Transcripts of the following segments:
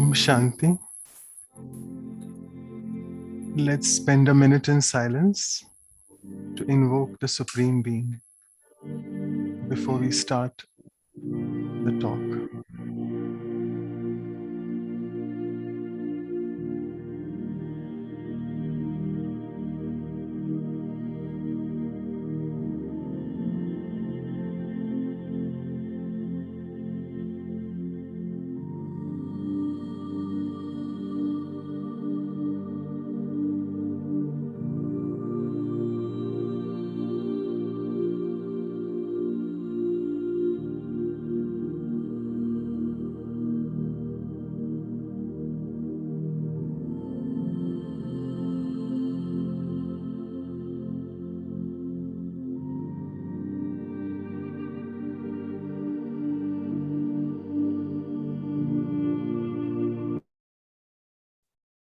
Om Shanti. Let's spend a minute in silence to invoke the Supreme Being before we start the talk.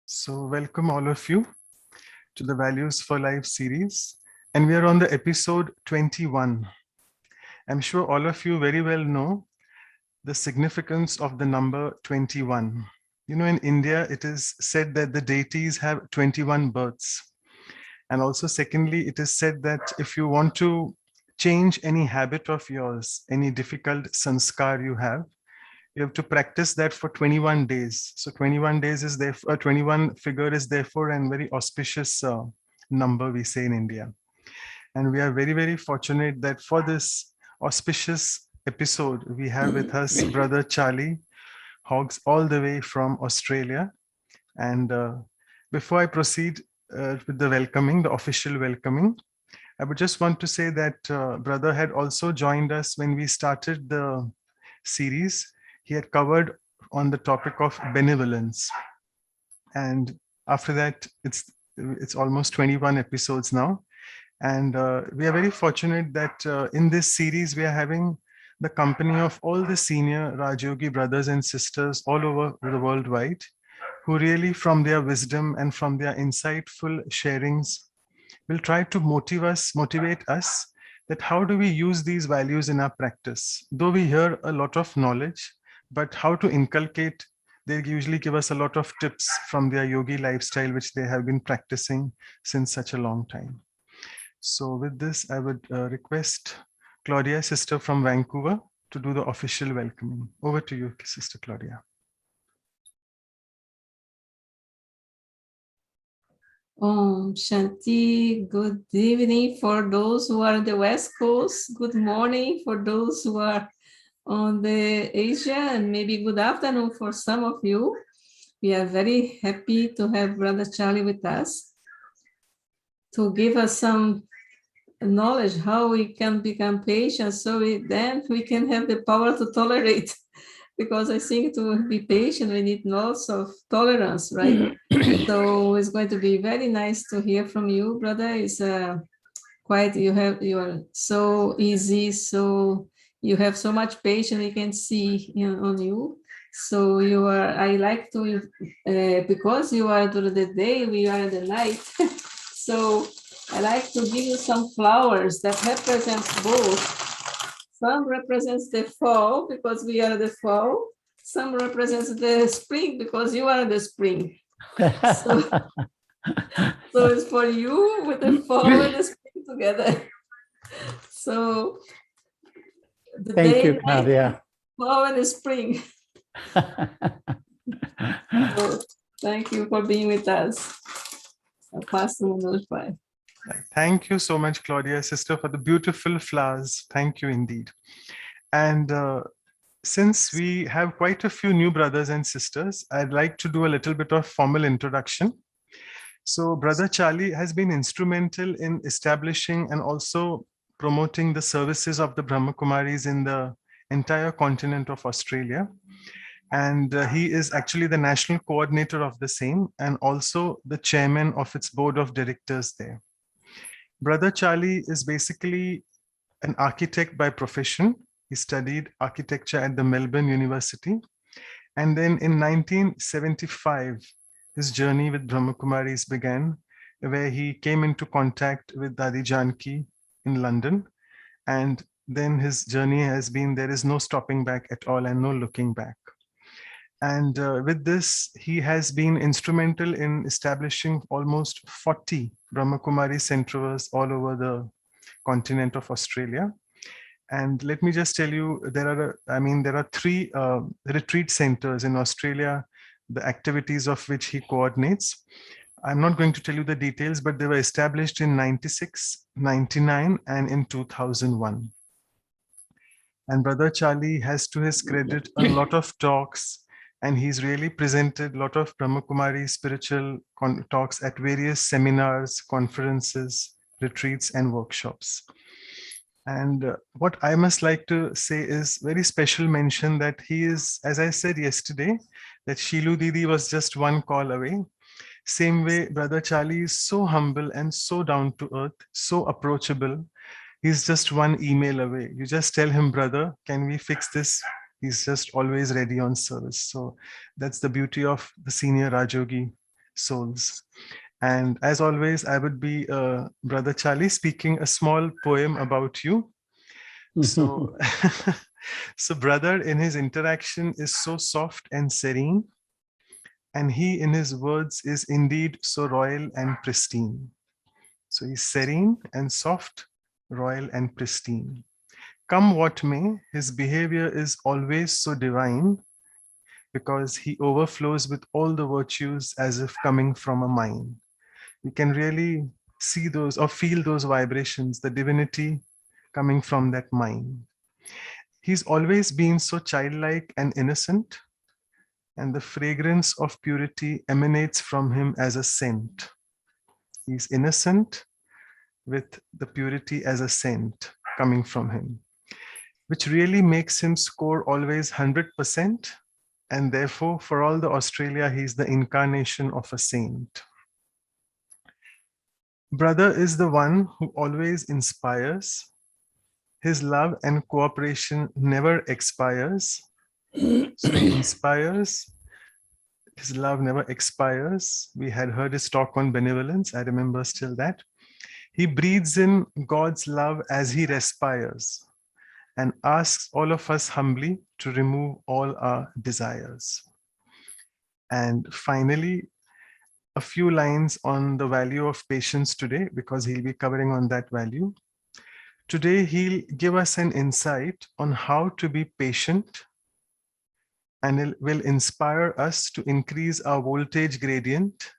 So welcome all of you to the Values for Life series. And we are on the episode 21. I'm sure all of you very well know the significance of the number 21. You know, in India, it is said that the deities have 21 births. And also, secondly, it is said that if you want to change any habit of yours, any difficult sanskar you have to practice that for 21 days. So 21 days is there, 21 figure is therefore a very auspicious number we say in India. And we are very, very fortunate that for this auspicious episode, we have with us Brother Charlie Hogg all the way from Australia. And before I proceed with the welcoming, the official welcoming, I would just want to say that Brother had also joined us when we started the series. He had covered on the topic of benevolence. And after that, it's almost 21 episodes now. And we are very fortunate that in this series, we are having the company of all the senior Rajyogi brothers and sisters all over the worldwide, who really from their wisdom and from their insightful sharings will try to motivate us that how do we use these values in our practice. Though we hear a lot of knowledge, but how to inculcate, they usually give us a lot of tips from their yogi lifestyle, which they have been practicing since such a long time. So with this, I would request Claudia, sister from Vancouver, to do the official welcoming. Over to you, Sister Claudia. Om Shanti, good evening for those who are on the West Coast. Good morning for those who are on the Asia, and maybe good afternoon for some of you. We are very happy to have Brother Charlie with us to give us some knowledge how we can become patient, so then we can have the power to tolerate. Because I think to be patient, we need lots of tolerance, right? So it's going to be very nice to hear from you, brother. It's you are so easy, so you have so much patience. We can see on you. So I like to, because you are during the day, we are in the night. So I like to give you some flowers that represent both. Some represents the fall because we are the fall. Some represents the spring because you are the spring. So it's for you with the fall and the spring together. So the Thank day, you, Claudia. fall and the spring. So thank you for being with us. I'll pass the notified. Thank you so much, Claudia, sister, for the beautiful flowers. Thank you indeed. And since we have quite a few new brothers and sisters, I'd like to do a little bit of formal introduction. So Brother Charlie has been instrumental in establishing and also promoting the services of the Brahma Kumaris in the entire continent of Australia. And he is actually the national coordinator of the same and also the chairman of its board of directors there. Brother Charlie is basically an architect by profession. He studied architecture at the Melbourne University. And then in 1975, his journey with Brahma Kumaris began, where he came into contact with Dadi Janki in London. And then his journey has been, there is no stopping back at all and no looking back. And with this, he has been instrumental in establishing almost 40 Brahma Kumaris centers all over the continent of Australia. And let me just tell you, there are three retreat centers in Australia, the activities of which he coordinates. I'm not going to tell you the details, but they were established in 96, 99, and in 2001. And Brother Charlie has, to his credit, a lot of talks, and he's really presented a lot of Brahma Kumari spiritual talks at various seminars, conferences, retreats, and workshops. And what I must like to say is very special mention that he is, as I said yesterday, that Shilu Didi was just one call away. Same way, Brother Charlie is so humble and so down to earth, so approachable. He's just one email away. You just tell him, brother, can we fix this? He's just always ready on service. So that's the beauty of the senior Rajogi souls. And as always, I would be Brother Charlie speaking a small poem about you. So, so brother in his interaction is so soft and serene, and he in his words is indeed so royal and pristine. So he's serene and soft, royal and pristine. Come what may, his behavior is always so divine because he overflows with all the virtues as if coming from a mine. You can really see those or feel those vibrations, the divinity coming from that mine. He's always been so childlike and innocent, and the fragrance of purity emanates from him as a scent. He's innocent with the purity as a scent coming from him, which really makes him score always 100%. And therefore, for all the Australia, he's the incarnation of a saint. Brother is the one who always inspires. His love and cooperation never expires. So he inspires. His love never expires. We had heard his talk on benevolence. I remember still that. He breathes in God's love as he respires and asks all of us humbly to remove all our desires. And finally, a few lines on the value of patience today, because he'll be covering on that value. Today, he'll give us an insight on how to be patient, and it will inspire us to increase our voltage gradient.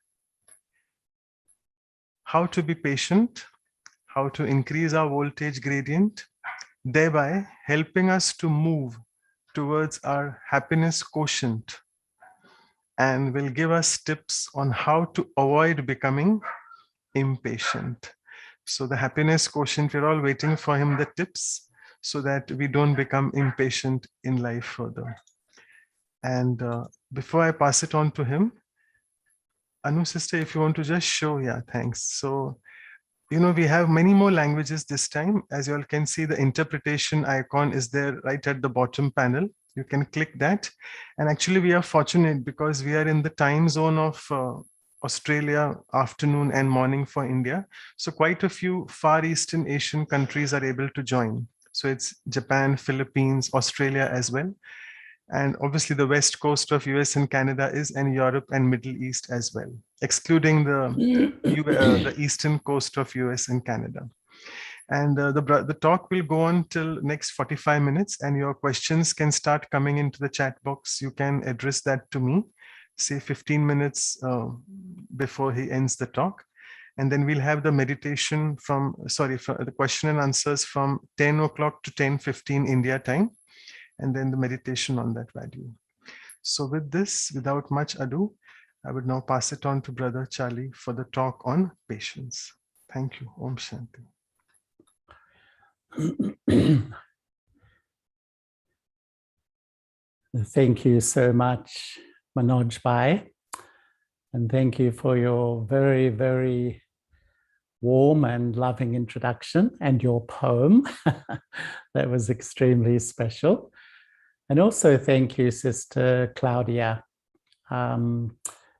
How to be patient, how to increase our voltage gradient, thereby helping us to move towards our happiness quotient, and will give us tips on how to avoid becoming impatient. So the happiness quotient, we're all waiting for him, the tips, so that we don't become impatient in life further. And before I pass it on to him, Anu sister, if you want to just show, yeah, thanks. So, you know, we have many more languages this time. As you all can see, the interpretation icon is there right at the bottom panel. You can click that. And actually, we are fortunate because we are in the time zone of Australia, afternoon and morning for India. So quite a few Far Eastern Asian countries are able to join. So it's Japan, Philippines, Australia as well. And obviously the west coast of US and Canada is, and Europe and Middle East as well, excluding the eastern coast of US and Canada. And the talk will go on till next 45 minutes, and your questions can start coming into the chat box. You can address that to me, say 15 minutes before he ends the talk. And then we'll have the meditation from the question and answers from 10 o'clock to 10:15 India time, and then the meditation on that value. So with this, without much ado, I would now pass it on to Brother Charlie for the talk on patience. Thank you. Om Shanti. Thank you so much, Manoj Bhai. And thank you for your very, very warm and loving introduction and your poem. That was extremely special. And also thank you, Sister Claudia.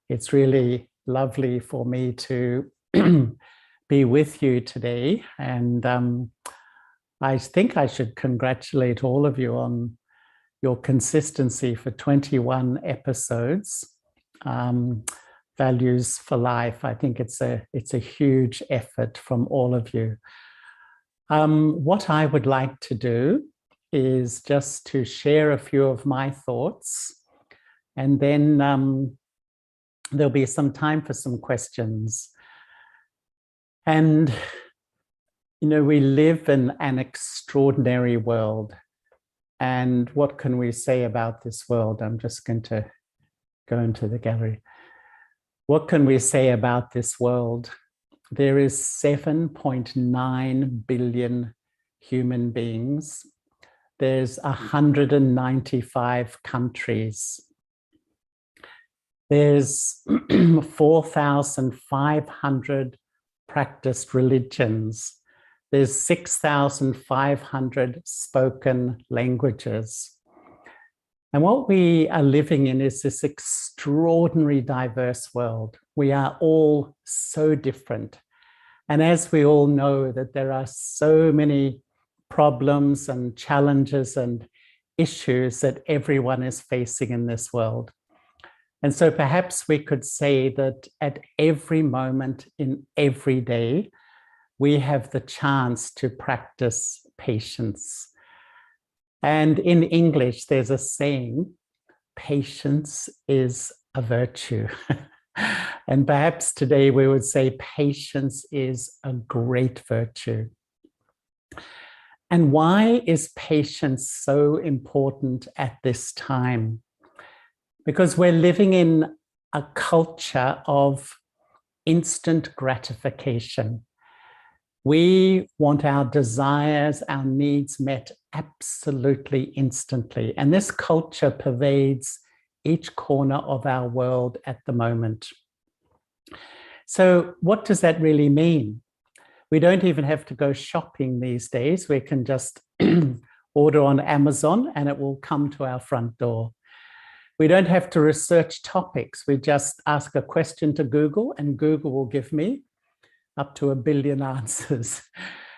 It's really lovely for me to be with you today. And I think I should congratulate all of you on your consistency for 21 episodes. Values for Life. I think it's a huge effort from all of you. What I would like to do is just to share a few of my thoughts, and then there'll be some time for some questions. And, you know, we live in an extraordinary world. And what can we say about this world? I'm just going to go into the gallery. What can we say about this world? There is 7.9 billion human beings. There's 195 countries. There's 4,500 practiced religions. There's 6,500 spoken languages. And what we are living in is this extraordinary diverse world. We are all so different. And as we all know that there are so many problems and challenges and issues that everyone is facing in this world. And so perhaps we could say that at every moment in every day, we have the chance to practice patience. And in English, there's a saying, patience is a virtue. And perhaps today we would say patience is a great virtue. And why is patience so important at this time? Because we're living in a culture of instant gratification. We want our desires, our needs met absolutely instantly. And this culture pervades each corner of our world at the moment. So what does that really mean? We don't even have to go shopping these days. We can just order on Amazon and it will come to our front door. We don't have to research topics. We just ask a question to Google and Google will give me up to 1 billion answers.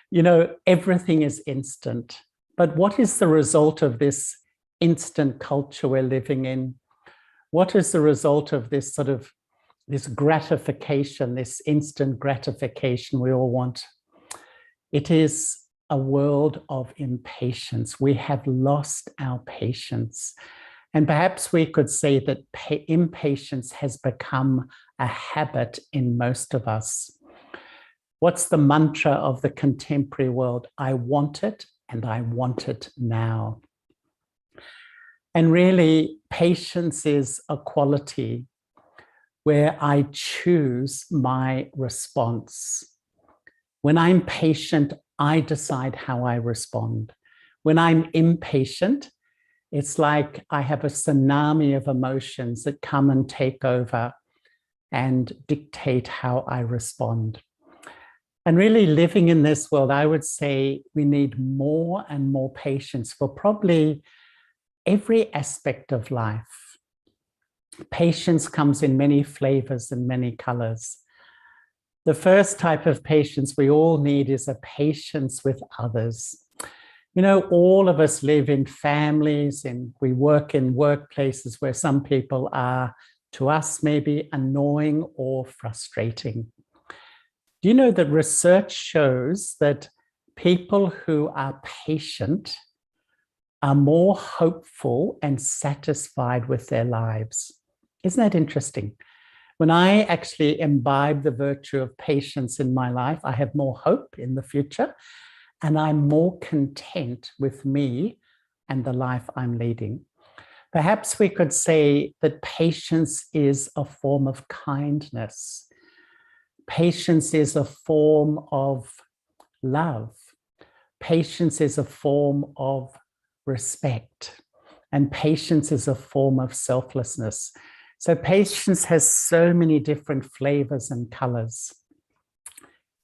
You know, everything is instant. But what is the result of this instant culture we're living in? What is the result of this sort of this gratification, this instant gratification we all want? It is a world of impatience. We have lost our patience. And perhaps we could say that impatience has become a habit in most of us. What's the mantra of the contemporary world? I want it, and I want it now. And really, patience is a quality where I choose my response. When I'm patient, I decide how I respond. When I'm impatient, it's like I have a tsunami of emotions that come and take over and dictate how I respond. And really living in this world, I would say we need more and more patience for probably every aspect of life. Patience comes in many flavors and many colors. The first type of patience we all need is a patience with others. You know, all of us live in families and we work in workplaces where some people are, to us, maybe annoying or frustrating. Do you know that research shows that people who are patient are more hopeful and satisfied with their lives? Isn't that interesting? When I actually imbibe the virtue of patience in my life, I have more hope in the future and I'm more content with me and the life I'm leading. Perhaps we could say that patience is a form of kindness. Patience is a form of love. Patience is a form of respect. And patience is a form of selflessness. So patience has so many different flavors and colors.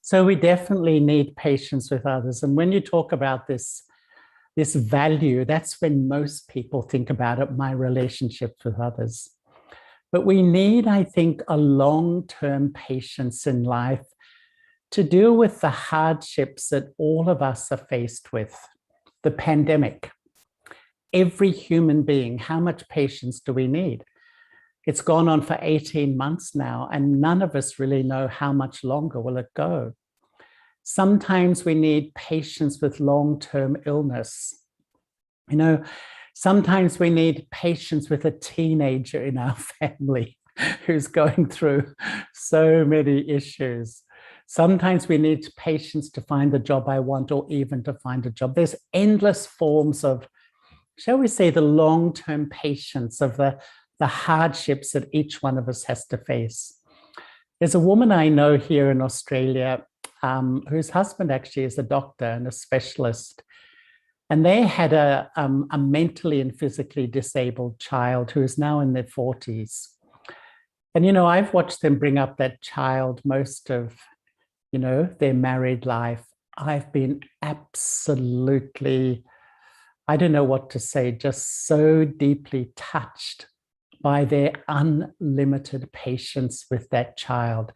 So we definitely need patience with others. And when you talk about this value, that's when most people think about it, my relationships with others. But we need, I think, a long-term patience in life to deal with the hardships that all of us are faced with. The pandemic. every human being, how much patience do we need? It's gone on for 18 months now, and none of us really know how much longer will it go. Sometimes we need patience with long-term illness. You know, sometimes we need patience with a teenager in our family who's going through so many issues. Sometimes we need patience to find the job I want, or even to find a job. There's endless forms of, shall we say, the long-term patience of the hardships that each one of us has to face. There's a woman I know here in Australia whose husband actually is a doctor and a specialist. And they had a mentally and physically disabled child who is now in their 40s. And, you know, I've watched them bring up that child most of, you know, their married life. I've been absolutely, I don't know what to say, just so deeply touched by their unlimited patience with that child.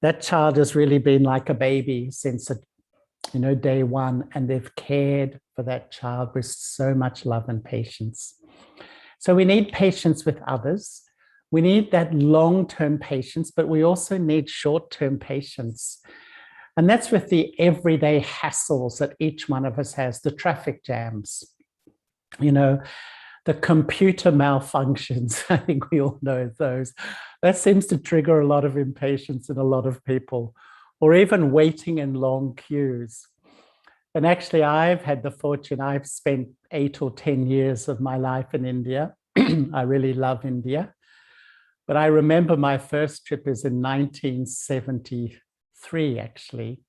That child has really been like a baby since, you know, day one, and they've cared for that child with so much love and patience. So we need patience with others. We need that long-term patience, but we also need short-term patience. And that's with the everyday hassles that each one of us has, the traffic jams, you know, the computer malfunctions. I think we all know those. That seems to trigger a lot of impatience in a lot of people, or even waiting in long queues. And actually, I've had the fortune, I've spent 8 or 10 years of my life in India. I really love India. But I remember my first trip is in 1973, actually.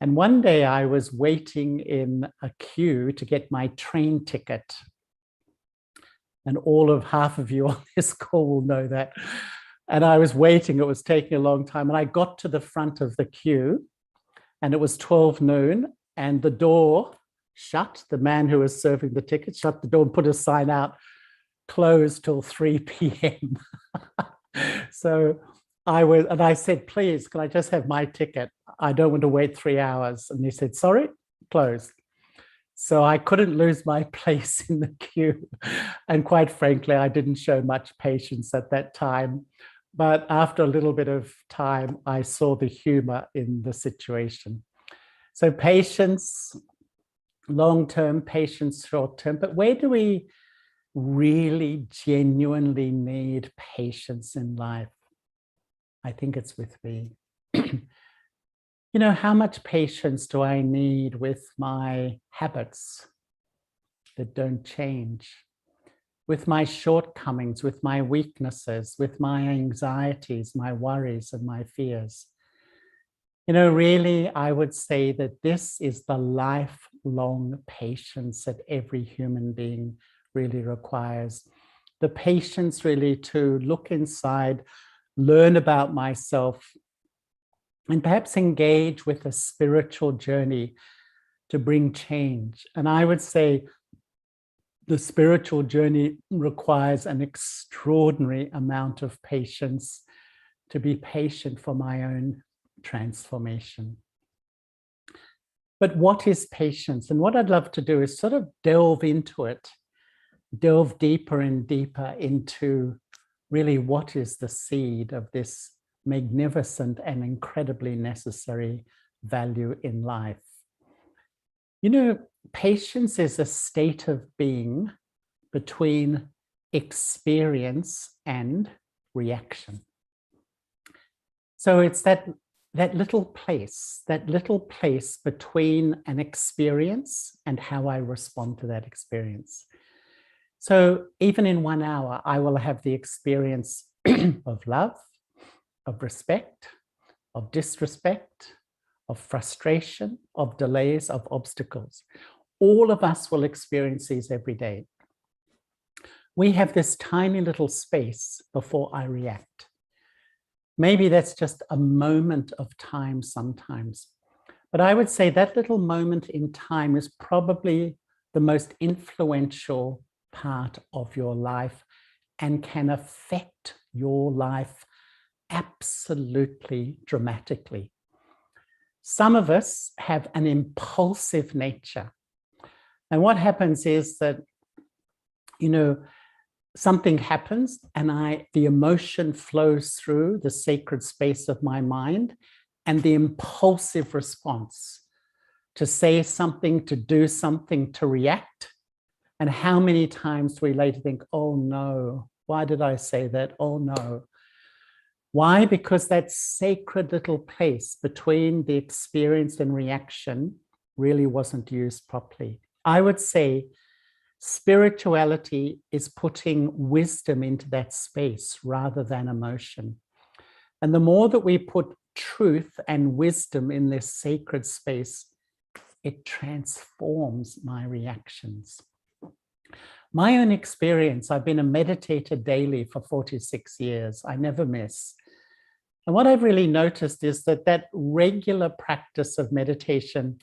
And one day I was waiting in a queue to get my train ticket. And half of you on this call will know that. And I was waiting, it was taking a long time. And I got to the front of the queue and it was 12 noon and the door shut. The man who was serving the ticket shut the door and put a sign out, closed till 3 p.m. So I said, please, can I just have my ticket? I don't want to wait 3 hours. And he said, sorry, closed. So I couldn't lose my place in the queue. And quite frankly, I didn't show much patience at that time. But after a little bit of time, I saw the humor in the situation. So patience, long-term, patience, short-term. But where do we really genuinely need patience in life? I think it's with me. You know, how much patience do I need with my habits that don't change, with my shortcomings, with my weaknesses, with my anxieties, my worries, and my fears? You know, really, I would say that this is the lifelong patience that every human being really requires. The patience really to look inside, learn about myself, and perhaps engage with a spiritual journey to bring change. And I would say the spiritual journey requires an extraordinary amount of patience, to be patient for my own transformation. But what is patience? And what I'd love to do is sort of delve into it, delve deeper and deeper into really what is the seed of this magnificent and incredibly necessary value in life. You know, patience is a state of being between experience and reaction. So it's that little place between an experience and how I respond to that experience. So even in 1 hour, I will have the experience of love, of respect, of disrespect, of frustration, of delays, of obstacles. All of us will experience these every day. We have this tiny little space before I react. Maybe that's just a moment of time sometimes. But I would say that little moment in time is probably the most influential part of your life and can affect your life absolutely dramatically. Some of us have an impulsive nature. And what happens is that you know, something happens and the emotion flows through the sacred space of my mind, and the impulsive response to say something, to do something, to react. And how many times do we later think, oh no, why did I say that? Oh no. Why? Because that sacred little place between the experience and reaction really wasn't used properly. I would say spirituality is putting wisdom into that space rather than emotion. And the more that we put truth and wisdom in this sacred space, it transforms my reactions. My own experience, I've been a meditator daily for 46 years. I never miss. And what I've really noticed is that regular practice of meditation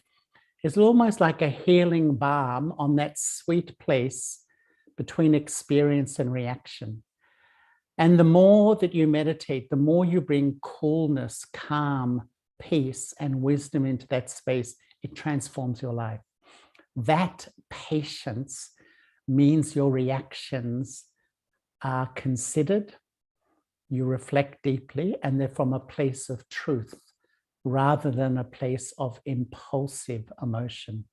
is almost like a healing balm on that sweet place between experience and reaction. And the more that you meditate, the more you bring coolness, calm, peace, and wisdom into that space, it transforms your life. That patience means your reactions are considered, you reflect deeply, and they're from a place of truth rather than a place of impulsive emotion.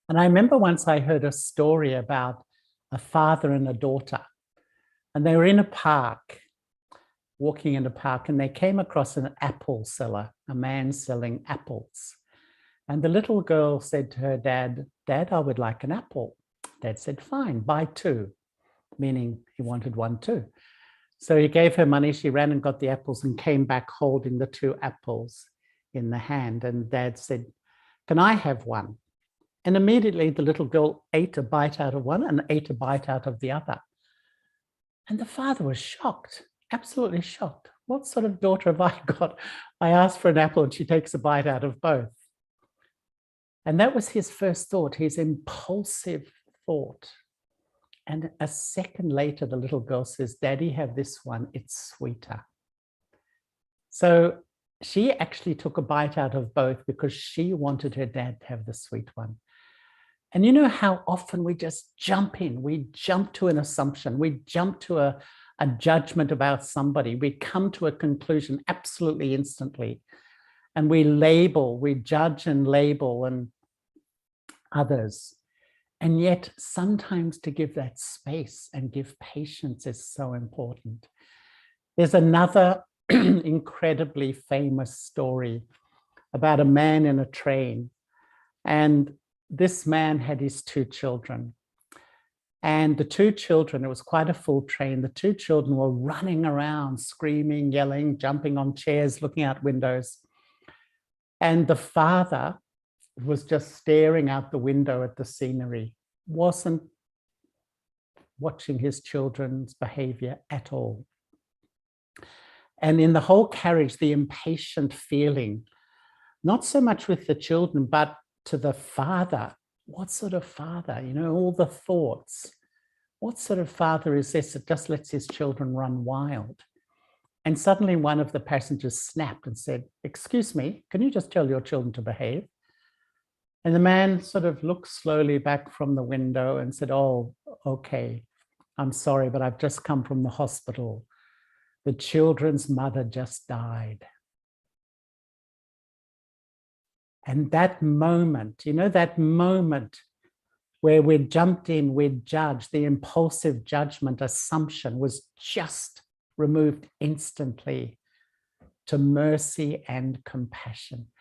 And I remember once I heard a story about a father and a daughter, and they were in a park, walking in a park, and they came across an apple seller, a man selling apples. And the little girl said to her dad, "Dad, I would like an apple." Dad said, "Fine, buy two," meaning he wanted one too. So he gave her money, she ran and got the apples and came back holding the two apples in the hand. And Dad said, "Can I have one?" And immediately the little girl ate a bite out of one and ate a bite out of the other. And the father was shocked, absolutely shocked. What sort of daughter have I got? I asked for an apple and she takes a bite out of both. And that was his first thought, his impulsive thought. And a second later, the little girl says, "Daddy, have this one, it's sweeter." So she actually took a bite out of both because she wanted her dad to have the sweet one. And you know how often we just jump in, we jump to an assumption, we jump to a judgment about somebody, we come to a conclusion absolutely instantly, and we judge and label and others. And yet sometimes to give that space and give patience is so important. There's another incredibly famous story about a man in a train. And this man had his two children. And the two children, it was quite a full train, the two children were running around, screaming, yelling, jumping on chairs, looking out windows. And the father was just staring out the window at the scenery, wasn't watching his children's behavior at all. And in the whole carriage, the impatient feeling, not so much with the children, but to the father. What sort of father? You know, all the thoughts. What sort of father is this that just lets his children run wild? And suddenly one of the passengers snapped and said, "Excuse me, can you just tell your children to behave?" And the man sort of looked slowly back from the window and said, "Oh, okay, I'm sorry, but I've just come from the hospital. The children's mother just died." And that moment, you know, that moment where we jumped in, we judged, the impulsive judgment assumption was just removed instantly to mercy and compassion.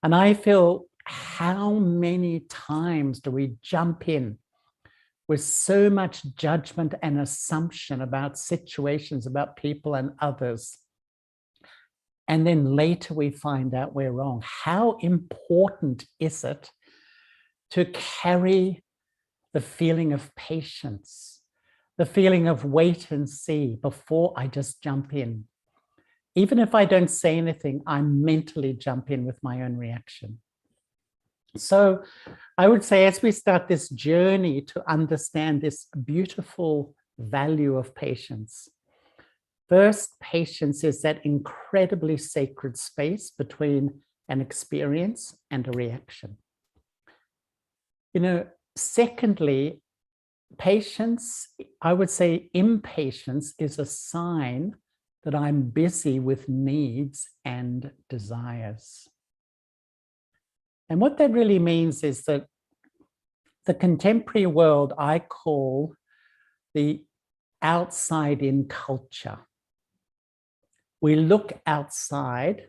And I feel, how many times do we jump in with so much judgment and assumption about situations, about people and others, and then later we find out we're wrong? How important is it to carry the feeling of patience, the feeling of wait and see before I just jump in? Even if I don't say anything, I mentally jump in with my own reaction. So I would say, as we start this journey to understand this beautiful value of patience, first, patience is that incredibly sacred space between an experience and a reaction. You know, secondly, Patience, I would say impatience is a sign that I'm busy with needs and desires. And what that really means is that the contemporary world I call the outside-in culture. We look outside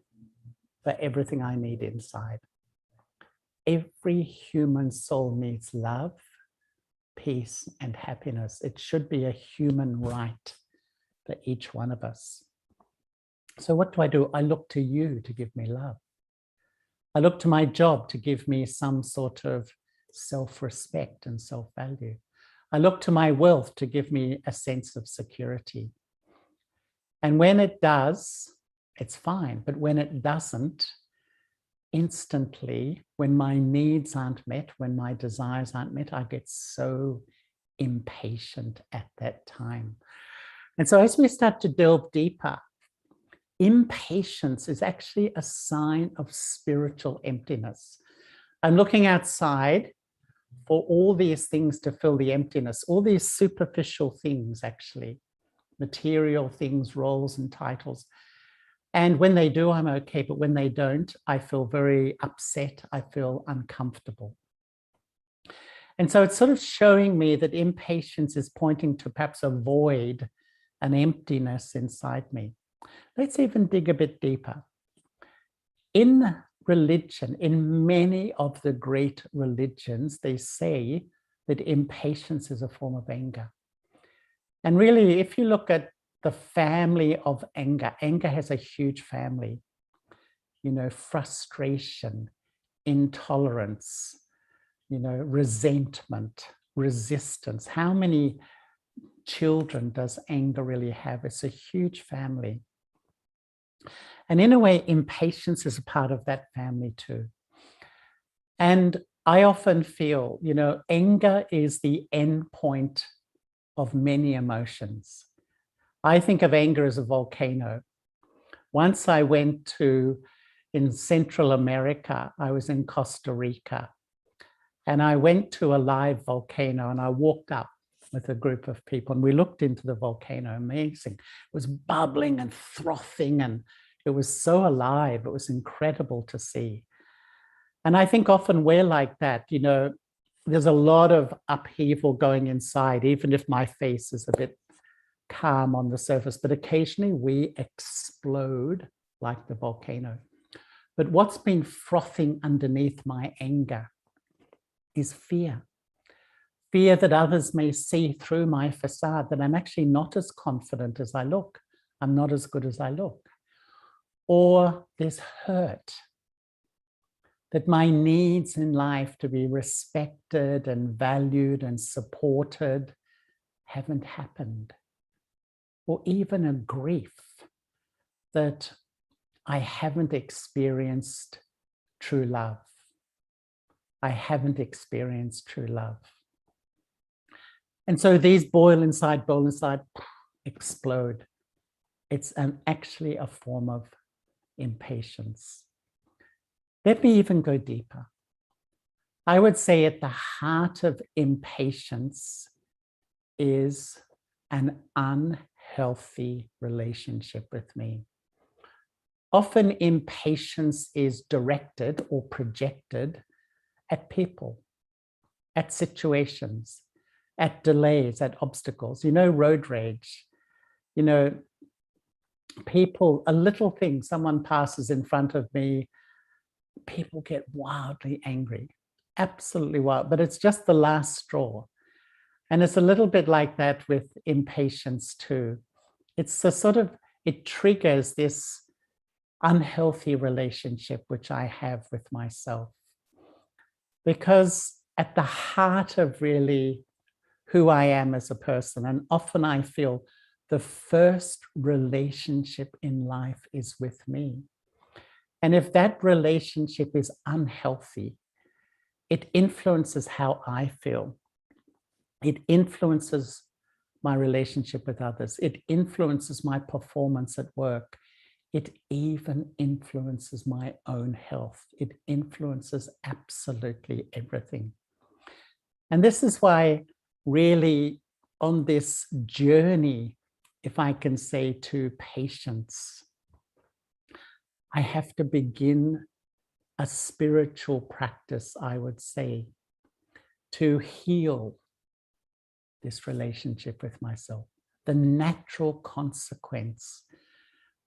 for everything I need inside. Every human soul needs love, peace, and happiness. It should be a human right for each one of us. So what do? I look to you to give me love. I look to my job to give me some sort of self-respect and self-value. I look to my wealth to give me a sense of security. And when it does, it's fine. But when it doesn't, instantly, when my needs aren't met, when my desires aren't met, I get so impatient at that time. And so as we start to delve deeper, impatience is actually a sign of spiritual emptiness. I'm looking outside for all these things to fill the emptiness, all these superficial things, actually, material things, roles and titles. And when they do, I'm okay. But when they don't, I feel very upset. I feel uncomfortable. And so it's sort of showing me that impatience is pointing to perhaps a void, an emptiness inside me. Let's even dig a bit deeper. In religion, in many of the great religions, they say that impatience is a form of anger. And really, if you look at the family of anger, anger has a huge family. You know, frustration, intolerance, you know, resentment, resistance. How many children does anger really have? It's a huge family. And in a way, impatience is a part of that family too. And I often feel, you know, anger is the end point of many emotions. I think of anger as a volcano. Once I went in Central America, I was in Costa Rica, and I went to a live volcano and I walked up with a group of people and we looked into the volcano. Amazing. It was bubbling and frothing and it was so alive. It was incredible to see. And I think often we're like that, you know, there's a lot of upheaval going inside, even if my face is a bit calm on the surface, but occasionally we explode like the volcano. But what's been frothing underneath my anger is fear. Fear that others may see through my facade, that I'm actually not as confident as I look. I'm not as good as I look. Or there's hurt, that my needs in life to be respected and valued and supported haven't happened. Or even a grief that I haven't experienced true love. I haven't experienced true love. And so these boil inside, explode. It's actually a form of impatience. Let me even go deeper. I would say at the heart of impatience is an unhealthy relationship with me. Often impatience is directed or projected at people, at situations, at delays, at obstacles. You know, road rage, you know, people, a little thing, someone passes in front of me, people get wildly angry, absolutely wild, but it's just the last straw. And it's a little bit like that with impatience too. It's a sort of, it triggers this unhealthy relationship which I have with myself. Because at the heart of really who I am as a person, and often I feel the first relationship in life is with me. And if that relationship is unhealthy, it influences how I feel. It influences my relationship with others. It influences my performance at work. It even influences my own health. It influences absolutely everything. And this is why really on this journey, if I can say, to patience, I have to begin a spiritual practice, I would say, to heal this relationship with myself. The natural consequence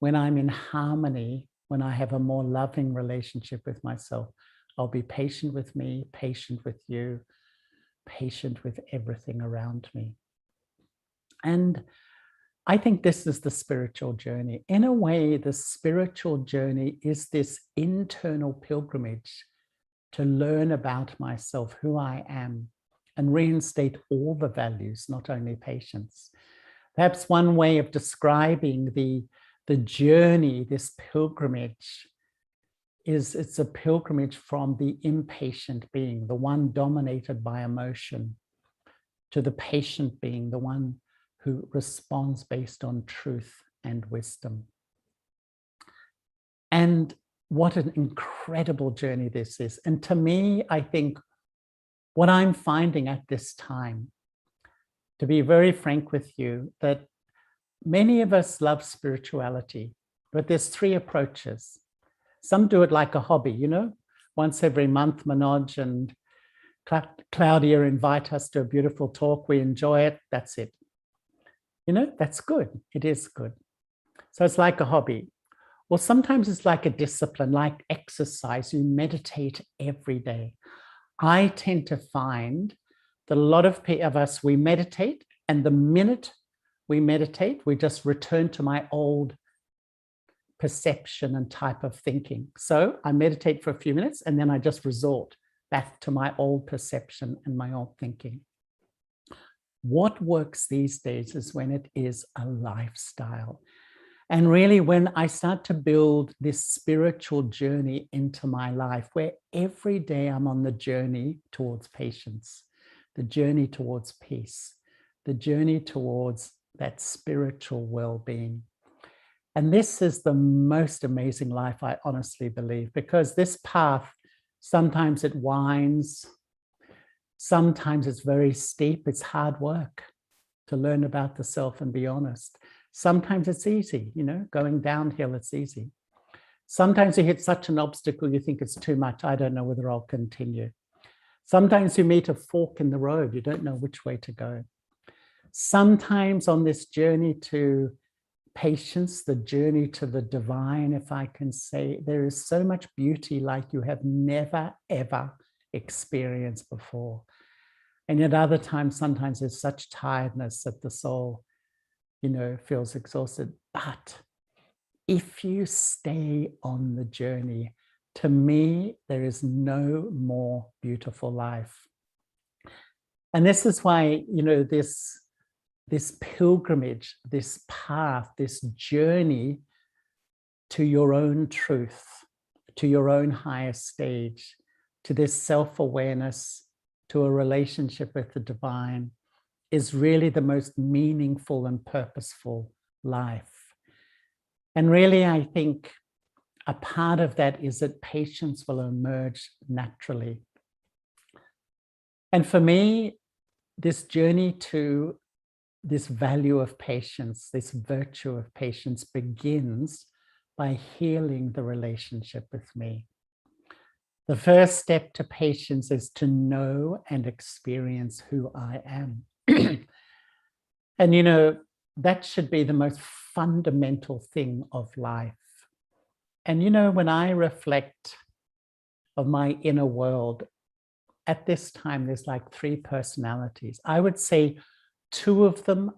when I'm in harmony, when I have a more loving relationship with myself, I'll be patient with me, patient with you, patient with everything around me. And I think this is the spiritual journey. In a way, the spiritual journey is this internal pilgrimage to learn about myself, who I am, and reinstate all the values, not only patience. Perhaps one way of describing the journey, this pilgrimage, is it's a pilgrimage from the impatient being, the one dominated by emotion, to the patient being, the one who responds based on truth and wisdom. And what an incredible journey this is. And to me, I think what I'm finding at this time, to be very frank with you, that many of us love spirituality, but there's three approaches. Some do it like a hobby, you know, once every month, Manoj and Claudia invite us to a beautiful talk. We enjoy it. That's it. You know, that's good. It is good. So it's like a hobby. Or sometimes it's like a discipline, like exercise. You meditate every day. I tend to find that a lot of us, we meditate, and the minute we meditate, we just return to my old perception and type of thinking. So I meditate for a few minutes, and then I just resort back to my old perception and my old thinking. What works these days is when it is a lifestyle. And really, when I start to build this spiritual journey into my life, where every day I'm on the journey towards patience, the journey towards peace, the journey towards that spiritual well-being. And this is the most amazing life, I honestly believe, because this path, sometimes it winds, sometimes it's very steep, it's hard work to learn about the self and be honest. Sometimes it's easy, you know, going downhill, it's easy. Sometimes you hit such an obstacle, you think it's too much. I don't know whether I'll continue. Sometimes you meet a fork in the road, you don't know which way to go. Sometimes on this journey to patience, the journey to the divine, if I can say, there is so much beauty like you have never, ever experienced before. And yet other times, sometimes there's such tiredness that the soul, you know, feels exhausted. But if you stay on the journey, to me, there is no more beautiful life. And this is why, you know, this pilgrimage, this path, this journey to your own truth, to your own higher stage, to this self-awareness, to a relationship with the divine, is really the most meaningful and purposeful life. And really, I think a part of that is that patience will emerge naturally. And for me, this journey to this value of patience, this virtue of patience, begins by healing the relationship with me. The first step to patience is to know and experience who I am. And, you know, that should be the most fundamental thing of life. And, you know, when I reflect of my inner world, at this time, there's like three personalities. I would say two of them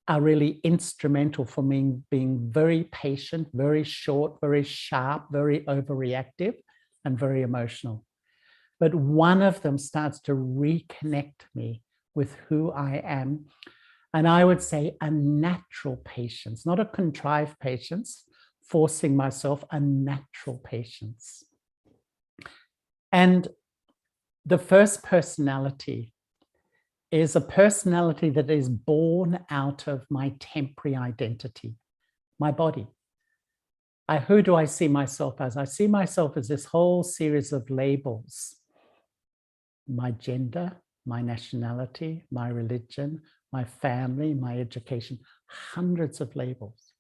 are really instrumental for me being very patient, very short, very sharp, very overreactive, and very emotional. But one of them starts to reconnect me with who I am. And I would say a natural patience, not a contrived patience, forcing myself, a natural patience. And the first personality is a personality that is born out of my temporary identity, my body. Who do I see myself as? I see myself as this whole series of labels. My gender, my nationality, my religion, my family, my education, hundreds of labels.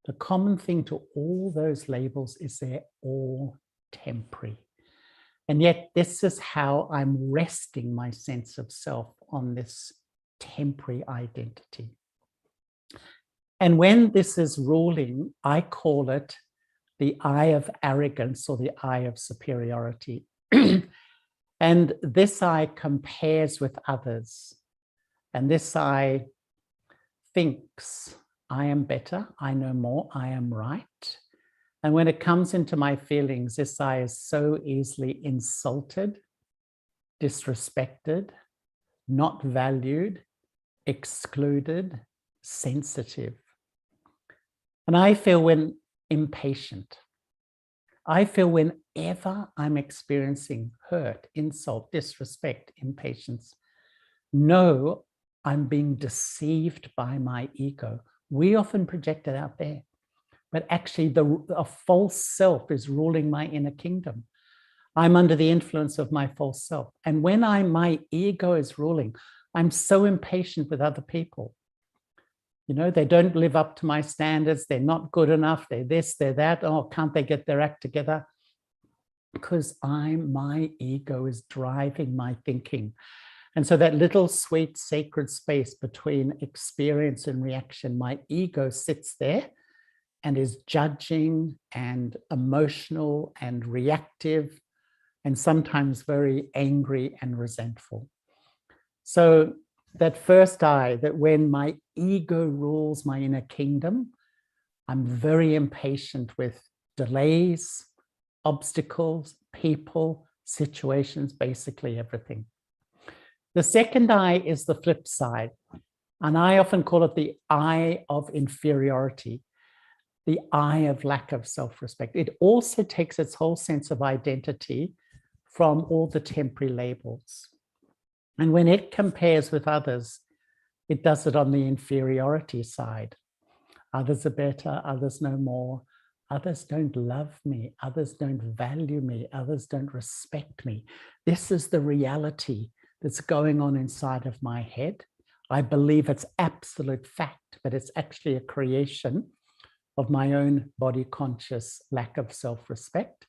The common thing to all those labels is they're all temporary. And yet this is how I'm resting my sense of self, on this temporary identity. And when this is ruling, I call it the eye of arrogance or the eye of superiority. And this eye compares with others. And this eye thinks, I am better, I know more, I am right. And when it comes into my feelings, this eye is so easily insulted, disrespected, not valued, excluded, sensitive. And I feel when impatient. I feel whenever I'm experiencing hurt, insult, disrespect, impatience, no, I'm being deceived by my ego. We often project it out there, but actually a false self is ruling my inner kingdom. I'm under the influence of my false self. And when my ego is ruling, I'm so impatient with other people. You know, they don't live up to my standards. They're not good enough. They're this, they're that. Oh, can't they get their act together? Because my ego is driving my thinking. And so that little sweet sacred space between experience and reaction, my ego sits there and is judging and emotional and reactive and sometimes very angry and resentful. So that first eye, that when my ego rules my inner kingdom, I'm very impatient with delays, obstacles, people, situations, basically everything. The second eye is the flip side, and I often call it the eye of inferiority, the eye of lack of self-respect. It also takes its whole sense of identity from all the temporary labels. And when it compares with others, it does it on the inferiority side. Others are better, others know more, others don't love me, others don't value me, others don't respect me. This is the reality that's going on inside of my head. I believe it's absolute fact, but it's actually a creation of my own body conscious lack of self-respect.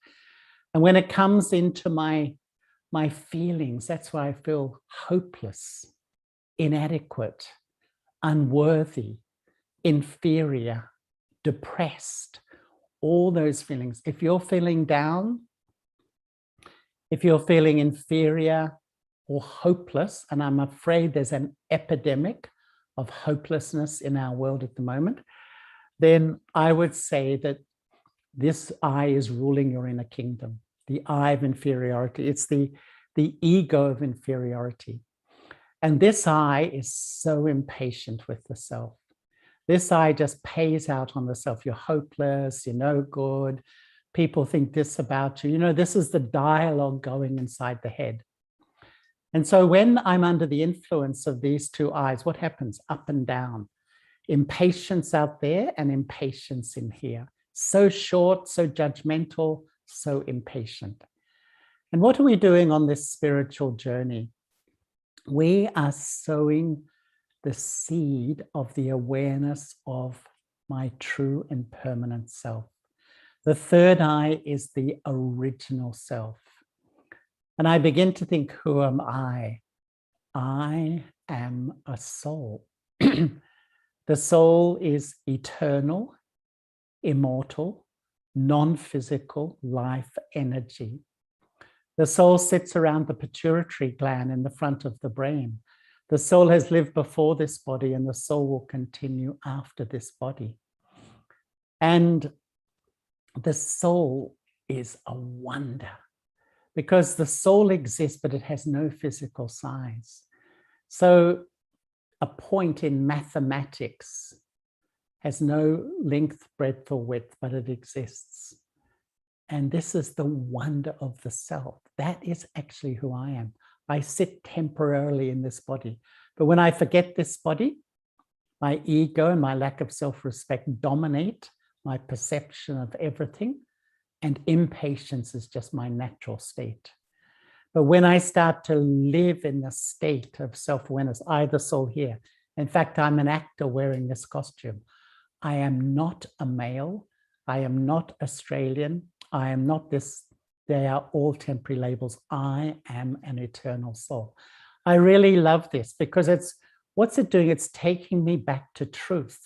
And when it comes into my feelings, that's why I feel hopeless, inadequate, unworthy, inferior, depressed, all those feelings. If you're feeling down, if you're feeling inferior or hopeless, and I'm afraid there's an epidemic of hopelessness in our world at the moment, then I would say that this eye is ruling your inner kingdom, the eye of inferiority. It's the ego of inferiority. And this eye is so impatient with the self. This eye just pays out on the self. You're hopeless, you're no good. People think this about you. You know, this is the dialogue going inside the head. And so when I'm under the influence of these two eyes, what happens? Up and down. Impatience out there and impatience in here. So short, so judgmental, so impatient. And what are we doing on this spiritual journey? We are sowing the seed of the awareness of my true and permanent self. The third eye is the original self. And I begin to think, who am I? I am a soul. The soul is eternal, immortal, non-physical life energy. The soul sits around the pituitary gland in the front of the brain. The soul has lived before this body, and the soul will continue after this body. And the soul is a wonder, because the soul exists, but it has no physical size. So a point in mathematics has no length, breadth, or width, but it exists. And this is the wonder of the self. That is actually who I am. I sit temporarily in this body. But when I forget this body, my ego and my lack of self-respect dominate my perception of everything, and impatience is just my natural state. But when I start to live in the state of self-awareness, I, the soul here, in fact, I'm an actor wearing this costume. I am not a male. I am not Australian. I am not this. They are all temporary labels. I am an eternal soul. I really love this because what's it doing? It's taking me back to truth.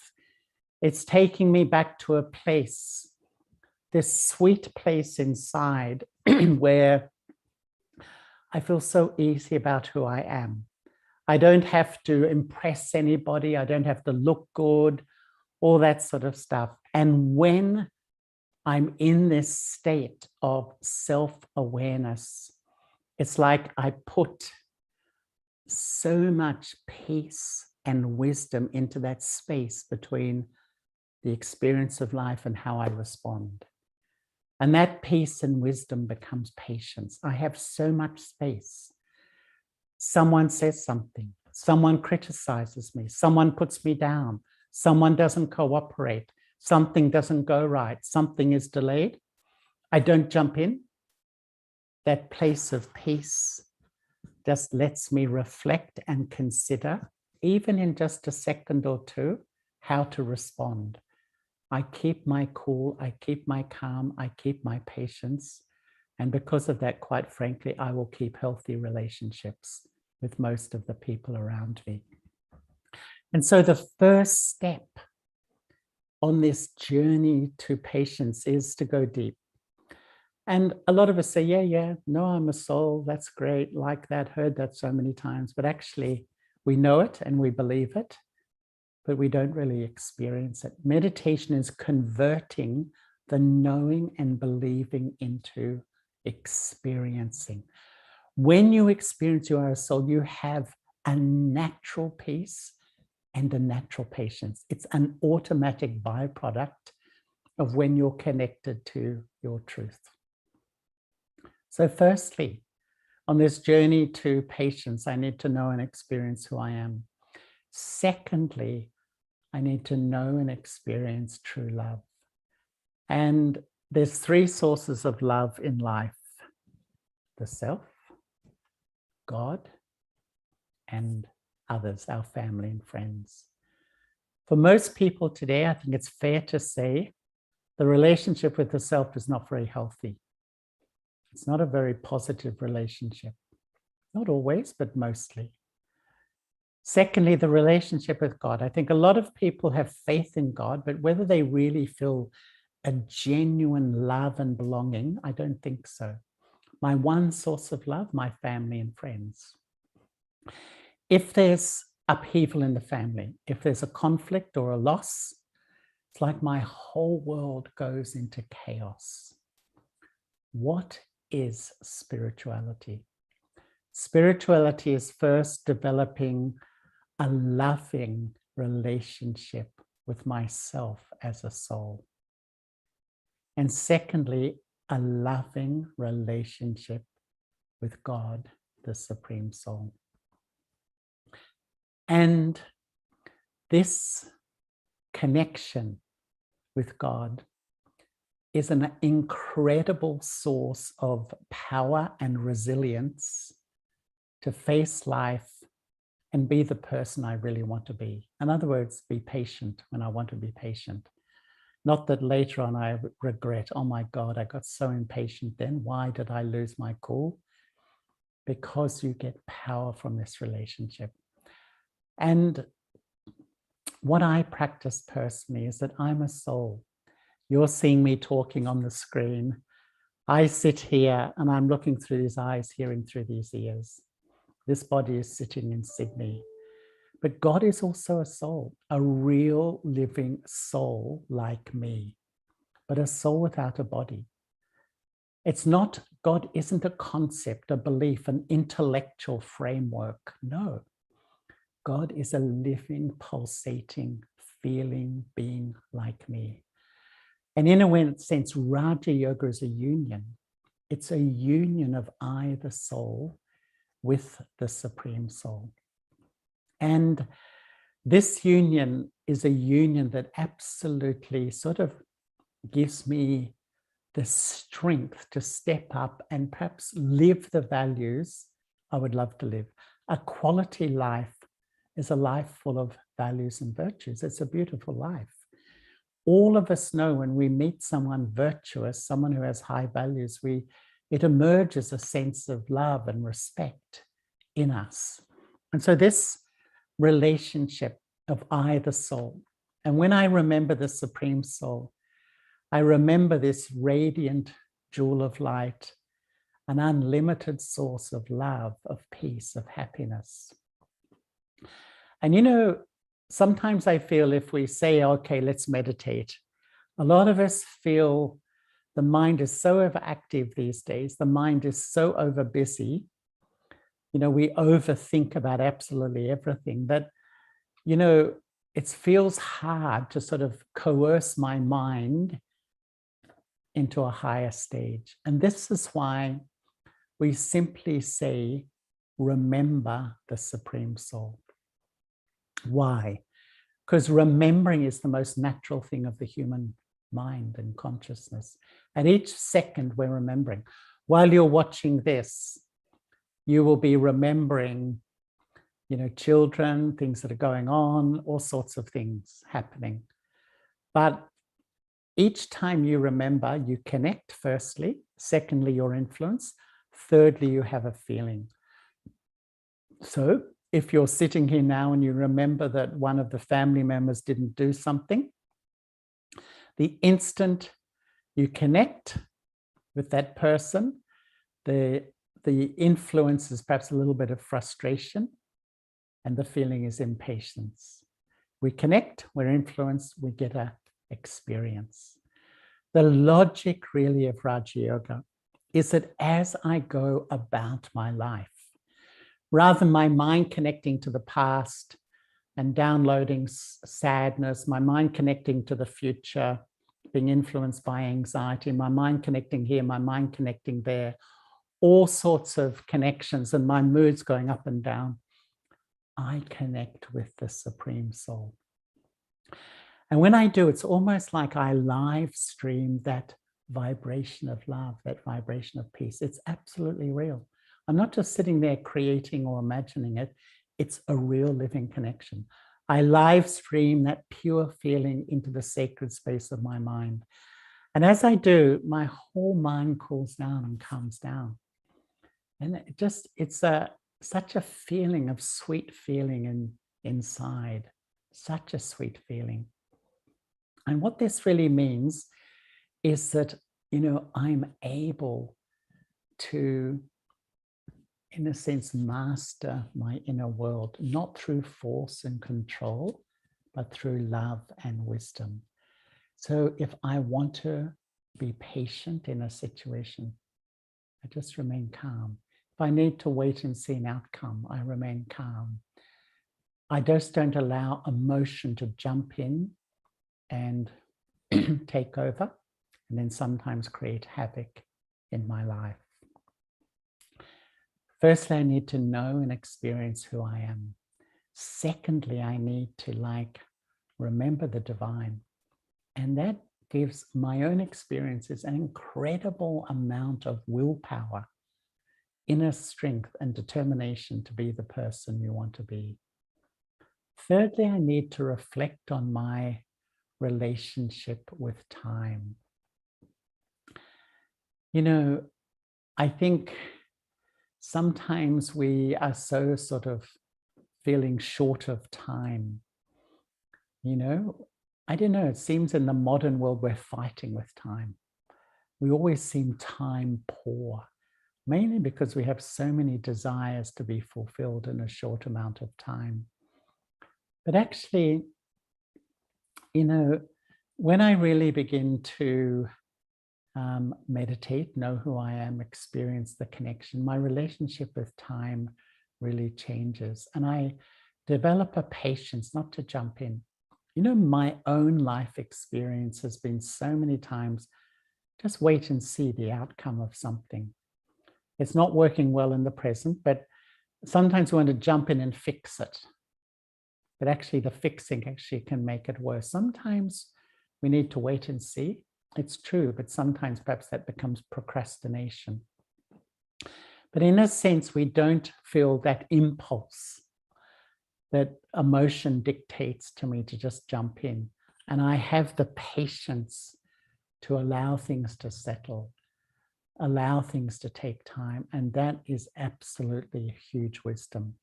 It's taking me back to a place, this sweet place inside where I feel so easy about who I am. I don't have to impress anybody. I don't have to look good, all that sort of stuff. And when I'm in this state of self-awareness, it's like I put so much peace and wisdom into that space between the experience of life and how I respond. And that peace and wisdom becomes patience. I have so much space. Someone says something, someone criticizes me, someone puts me down, someone doesn't cooperate, something doesn't go right, something is delayed. I don't jump in. That place of peace just lets me reflect and consider, even in just a second or two, how to respond. I keep my cool, I keep my calm, I keep my patience. And because of that, quite frankly, I will keep healthy relationships with most of the people around me. And so the first step on this journey to patience is to go deep. And a lot of us say, yeah, no, I'm a soul. That's great. Like that, heard that so many times. But actually, we know it and we believe it, but we don't really experience it. Meditation is converting the knowing and believing into experiencing. When you experience you are a soul, you have a natural peace and a natural patience. It's an automatic byproduct of when you're connected to your truth. So firstly, on this journey to patience, I need to know and experience who I am. Secondly, I need to know and experience true love. And there's three sources of love in life: the self, God, and others, our family and friends. For most people today, I think it's fair to say the relationship with the self is not very healthy. It's not a very positive relationship. Not always, but mostly. Secondly, the relationship with God. I think a lot of people have faith in God, but whether they really feel a genuine love and belonging, I don't think so. My one source of love, my family and friends. If there's upheaval in the family, if there's a conflict or a loss, it's like my whole world goes into chaos. What is spirituality? Spirituality is first developing a loving relationship with myself as a soul. And secondly, a loving relationship with God, the Supreme Soul. And this connection with God is an incredible source of power and resilience to face life and be the person I really want to be. In other words, be patient when I want to be patient. Not that later on I regret, oh my God, I got so impatient then. Why did I lose my cool? Because you get power from this relationship. And what I practice personally is that I'm a soul. You're seeing me talking on the screen. I sit here and I'm looking through these eyes, hearing through these ears. This body is sitting in Sydney. But God is also a soul, a real living soul like me, but a soul without a body. It's not, God isn't a concept, a belief, an intellectual framework. No. God is a living, pulsating, feeling being like me. And in a sense, Raja Yoga is a union. It's a union of I, the soul, with the Supreme Soul. And this union is a union that absolutely sort of gives me the strength to step up and perhaps live the values I would love to live. A quality life is a life full of values and virtues. It's a beautiful life. All of us know when we meet someone virtuous, someone who has high values, it emerges a sense of love and respect in us. And so this relationship of I, the soul, and when I remember the Supreme Soul, I remember this radiant jewel of light, an unlimited source of love, of peace, of happiness. And you know, sometimes I feel if we say, okay, let's meditate, a lot of us feel the mind is so overactive these days. The mind is so over busy. You know, we overthink about absolutely everything that, you know, it feels hard to sort of coerce my mind into a higher stage. And this is why we simply say, remember the Supreme Soul. Why? Because remembering is the most natural thing of the human mind and consciousness. At each second, we're remembering. While you're watching this, you will be remembering, you know, children, things that are going on, all sorts of things happening. But each time you remember, you connect, firstly. Secondly, your influence. Thirdly, you have a feeling. So if you're sitting here now and you remember that one of the family members didn't do something, the instant you connect with that person, the influence is perhaps a little bit of frustration, and the feeling is impatience. We connect, we're influenced, we get an experience. The logic really of Raja Yoga is that as I go about my life, rather than my mind connecting to the past and downloading sadness, my mind connecting to the future, being influenced by anxiety, my mind connecting here, my mind connecting there, all sorts of connections and my moods going up and down, I connect with the Supreme Soul. And when I do, it's almost like I live stream that vibration of love, that vibration of peace. It's absolutely real. I'm not just sitting there creating or imagining it. It's a real living connection. I live stream that pure feeling into the sacred space of my mind. And as I do, my whole mind cools down and calms down. And it's such a feeling of sweet feeling inside, such a sweet feeling. And what this really means is that, you know, I'm able to, in a sense, master my inner world, not through force and control, but through love and wisdom. So if I want to be patient in a situation, I just remain calm. If I need to wait and see an outcome, I remain calm. I just don't allow emotion to jump in and take over, and then sometimes create havoc in my life. Firstly, I need to know and experience who I am. Secondly, I need to remember the divine. And that gives my own experiences an incredible amount of willpower, inner strength and determination to be the person you want to be. Thirdly, I need to reflect on my relationship with time. You know, I think sometimes we are so sort of feeling short of time. You know, I don't know, it seems in the modern world we're fighting with time. We always seem time poor, mainly because we have so many desires to be fulfilled in a short amount of time. But actually, you know, when I really begin to meditate, know who I am, experience the connection, my relationship with time really changes. And I develop a patience not to jump in. You know, my own life experience has been so many times, just wait and see the outcome of something. It's not working well in the present, but sometimes we want to jump in and fix it. But actually the fixing actually can make it worse. Sometimes we need to wait and see. It's true, but sometimes perhaps that becomes procrastination. But in a sense, we don't feel that impulse, that emotion dictates to me to just jump in. And I have the patience to allow things to settle, allow things to take time. And that is absolutely a huge wisdom.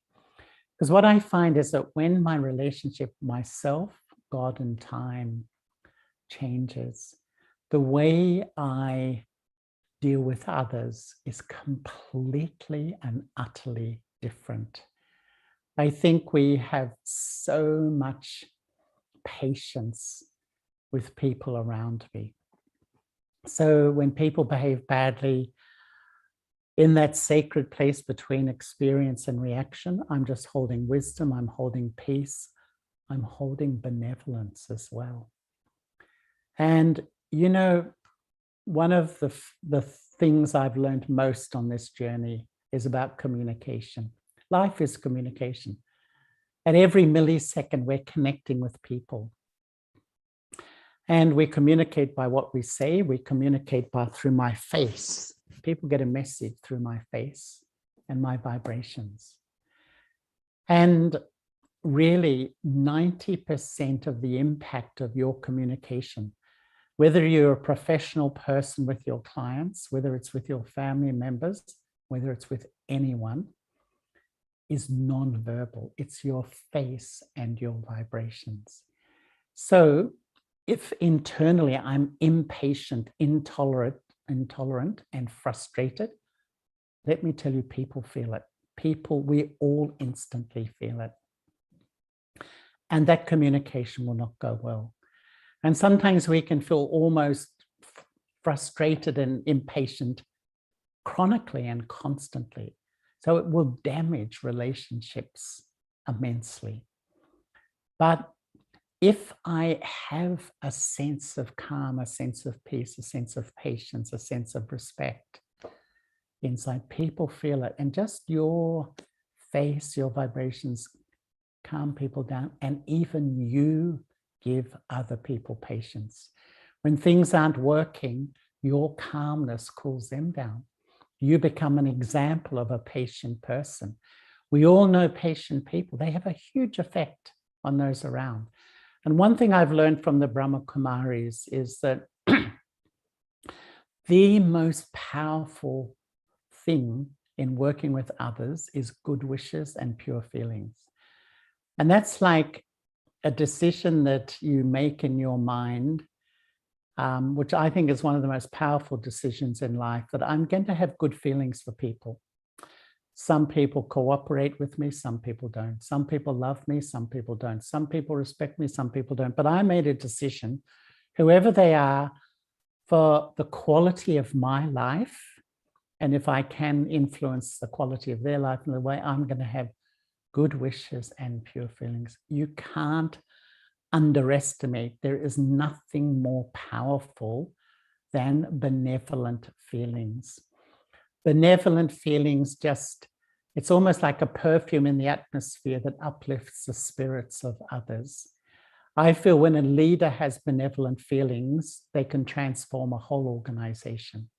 Because what I find is that when my relationship, myself, God, and time changes, the way I deal with others is completely and utterly different. I think we have so much patience with people around me. So when people behave badly, in that sacred place between experience and reaction, I'm just holding wisdom, I'm holding peace, I'm holding benevolence as well. And, you know, one of the things I've learned most on this journey is about communication. Life is communication. At every millisecond, we're connecting with people. And we communicate by what we say, we communicate through my face. People get a message through my face and my vibrations. And really, 90% of the impact of your communication, whether you're a professional person with your clients, whether it's with your family members, whether it's with anyone, is non-verbal. It's your face and your vibrations. So if internally I'm impatient, intolerant, and frustrated, let me tell you, people feel it. We all instantly feel it. And that communication will not go well. And sometimes we can feel almost frustrated and impatient chronically and constantly. So it will damage relationships immensely. But if I have a sense of calm, a sense of peace, a sense of patience, a sense of respect inside, people feel it. And just your face, your vibrations calm people down, and even you give other people patience. When things aren't working, your calmness cools them down. You become an example of a patient person. We all know patient people. They have a huge effect on those around. And one thing I've learned from the Brahma Kumaris is that the most powerful thing in working with others is good wishes and pure feelings. And that's like a decision that you make in your mind, which I think is one of the most powerful decisions in life, that I'm going to have good feelings for people. Some people cooperate with me, some people don't. Some people love me, some people don't. Some people respect me, some people don't. But I made a decision, whoever they are, for the quality of my life, and if I can influence the quality of their life in the way, I'm going to have good wishes and pure feelings. You can't underestimate. There is nothing more powerful than benevolent feelings. Benevolent feelings it's almost like a perfume in the atmosphere that uplifts the spirits of others. I feel when a leader has benevolent feelings, they can transform a whole organization.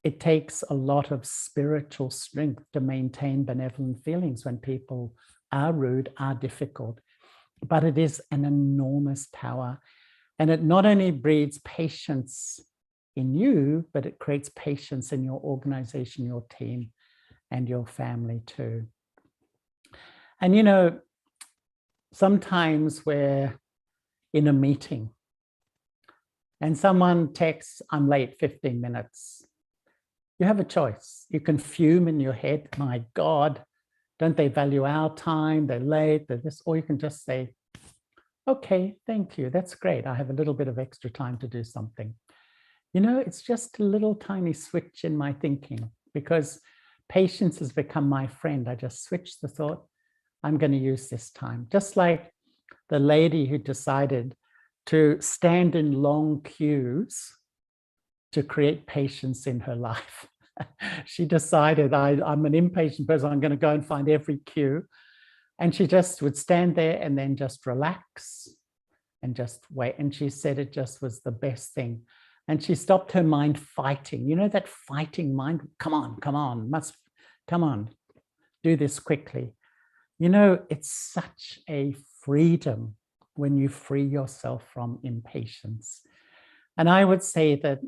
It takes a lot of spiritual strength to maintain benevolent feelings when people are rude, are difficult, but it is an enormous power. And it not only breeds patience in you, but it creates patience in your organization, your team, and your family too. And you know, sometimes we're in a meeting and someone texts, I'm late 15 minutes. You have a choice. You can fume in your head, my God, don't they value our time? They're late, they're this, or you can just say, okay, thank you, that's great. I have a little bit of extra time to do something. You know, it's just a little tiny switch in my thinking, because patience has become my friend. I just switch the thought, I'm going to use this time. Just like the lady who decided to stand in long queues to create patience in her life. She decided, I'm an impatient person, I'm going to go and find every queue. And she just would stand there and then just relax and just wait. And she said it just was the best thing. And she stopped her mind fighting. You know, that fighting mind, come on, come on, do this quickly. You know, it's such a freedom when you free yourself from impatience. And I would say that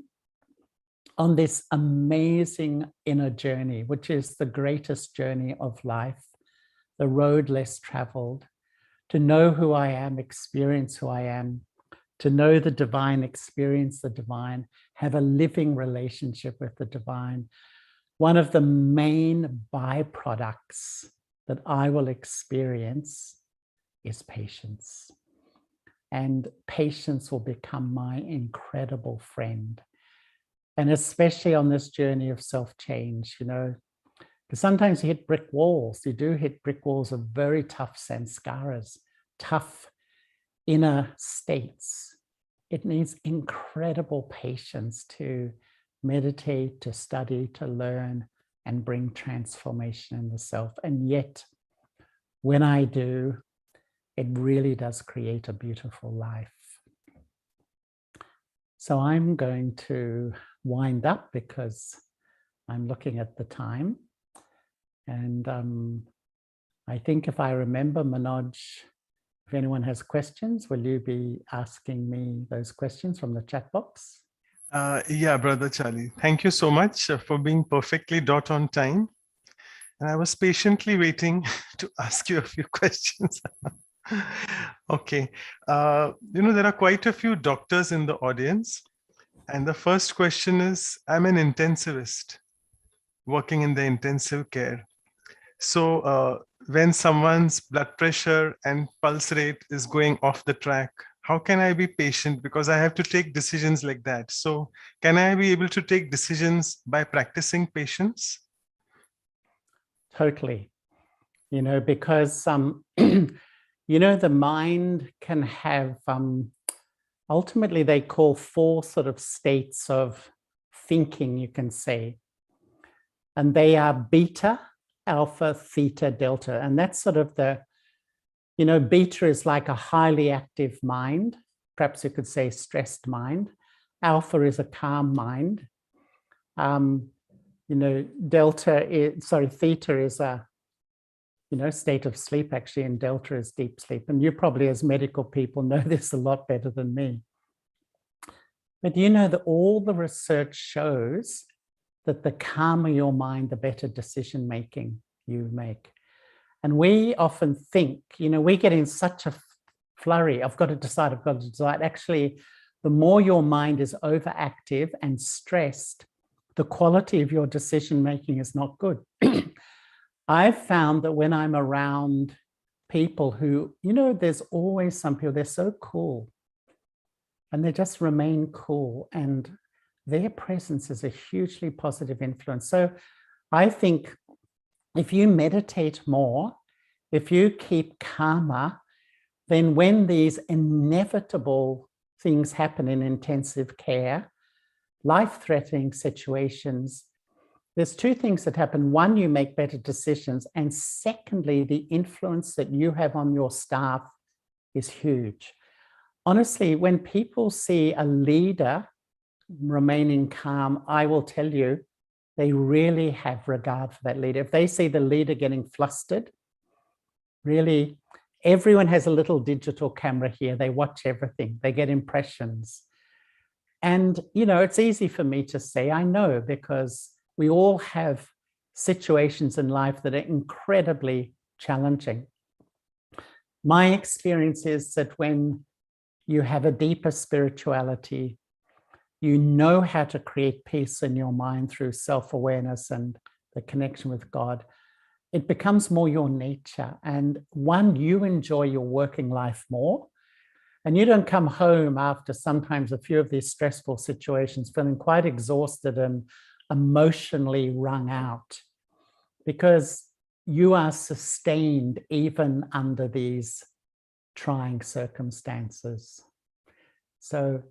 on this amazing inner journey, which is the greatest journey of life, the road less traveled, to know who I am, experience who I am, to know the divine, experience the divine, have a living relationship with the divine. One of the main byproducts that I will experience is patience. And patience will become my incredible friend. And especially on this journey of self-change, you know, because sometimes you hit brick walls. You do hit brick walls of very tough sanskaras, tough inner states. It needs incredible patience to meditate, to study, to learn, and bring transformation in the self. And yet, when I do, it really does create a beautiful life. So I'm going to wind up because I'm looking at the time. And I think if I remember, Manoj, if anyone has questions, will you be asking me those questions from the chat box? Yeah, Brother Charlie. Thank you so much for being perfectly dot on time. And I was patiently waiting to ask you a few questions. Okay. You know, there are quite a few doctors in the audience. And the first question is, I'm an intensivist working in the intensive care. So when someone's blood pressure and pulse rate is going off the track, how can I be patient? Because I have to take decisions like that. So can I be able to take decisions by practicing patience? Totally. You know, because, you know, the mind can have, ultimately they call 4 sort of states of thinking, you can say. And they are beta, alpha, theta, delta. And that's sort of the, you know, beta is like a highly active mind. Perhaps you could say stressed mind. Alpha is a calm mind. You know, theta is a, you know, state of sleep actually, and delta is deep sleep. And you probably as medical people know this a lot better than me. But you know that all the research shows that the calmer your mind, the better decision making you make. And we often think, you know, we get in such a flurry, I've got to decide. Actually, the more your mind is overactive and stressed, the quality of your decision making is not good. I've found that when I'm around people who, you know, there's always some people, they're so cool and they just remain cool, and their presence is a hugely positive influence. So I think if you meditate more, if you keep calmer, then when these inevitable things happen in intensive care, life-threatening situations, there's 2 things that happen. One, you make better decisions. And secondly, the influence that you have on your staff is huge. Honestly, when people see a leader remaining calm, I will tell you, they really have regard for that leader. If they see the leader getting flustered, really, everyone has a little digital camera here. They watch everything. They get impressions. And, you know, it's easy for me to say, I know, because we all have situations in life that are incredibly challenging. My experience is that when you have a deeper spirituality, you know how to create peace in your mind through self-awareness and the connection with God. It becomes more your nature. And one, you enjoy your working life more. And you don't come home after sometimes a few of these stressful situations feeling quite exhausted and emotionally wrung out, because you are sustained even under these trying circumstances. So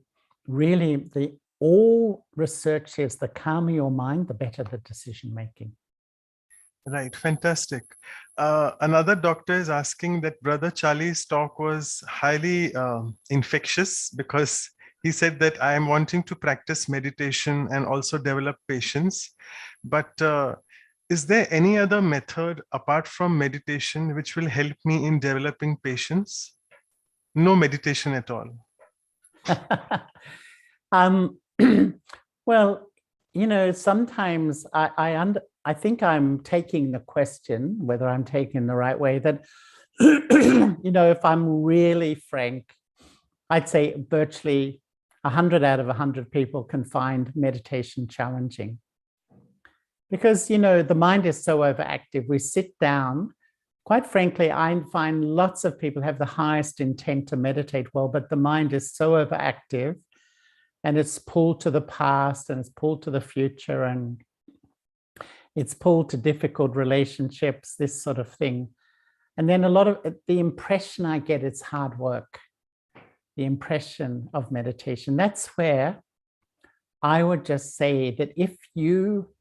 really, all research says the calmer your mind, the better the decision making. Right, fantastic. Another doctor is asking that Brother Charlie's talk was highly infectious because he said that I am wanting to practice meditation and also develop patience. But is there any other method apart from meditation which will help me in developing patience? No meditation at all. um, well, you know, sometimes I think I'm taking the question, whether I'm taking the right way, that, you know, if I'm really frank, I'd say virtually 100 out of 100 people can find meditation challenging. Because, you know, the mind is so overactive. We sit down. Quite frankly, I find lots of people have the highest intent to meditate well, but the mind is so overactive and it's pulled to the past and it's pulled to the future and it's pulled to difficult relationships, this sort of thing. And then a lot of the impression I get is hard work, the impression of meditation. That's where I would just say that if you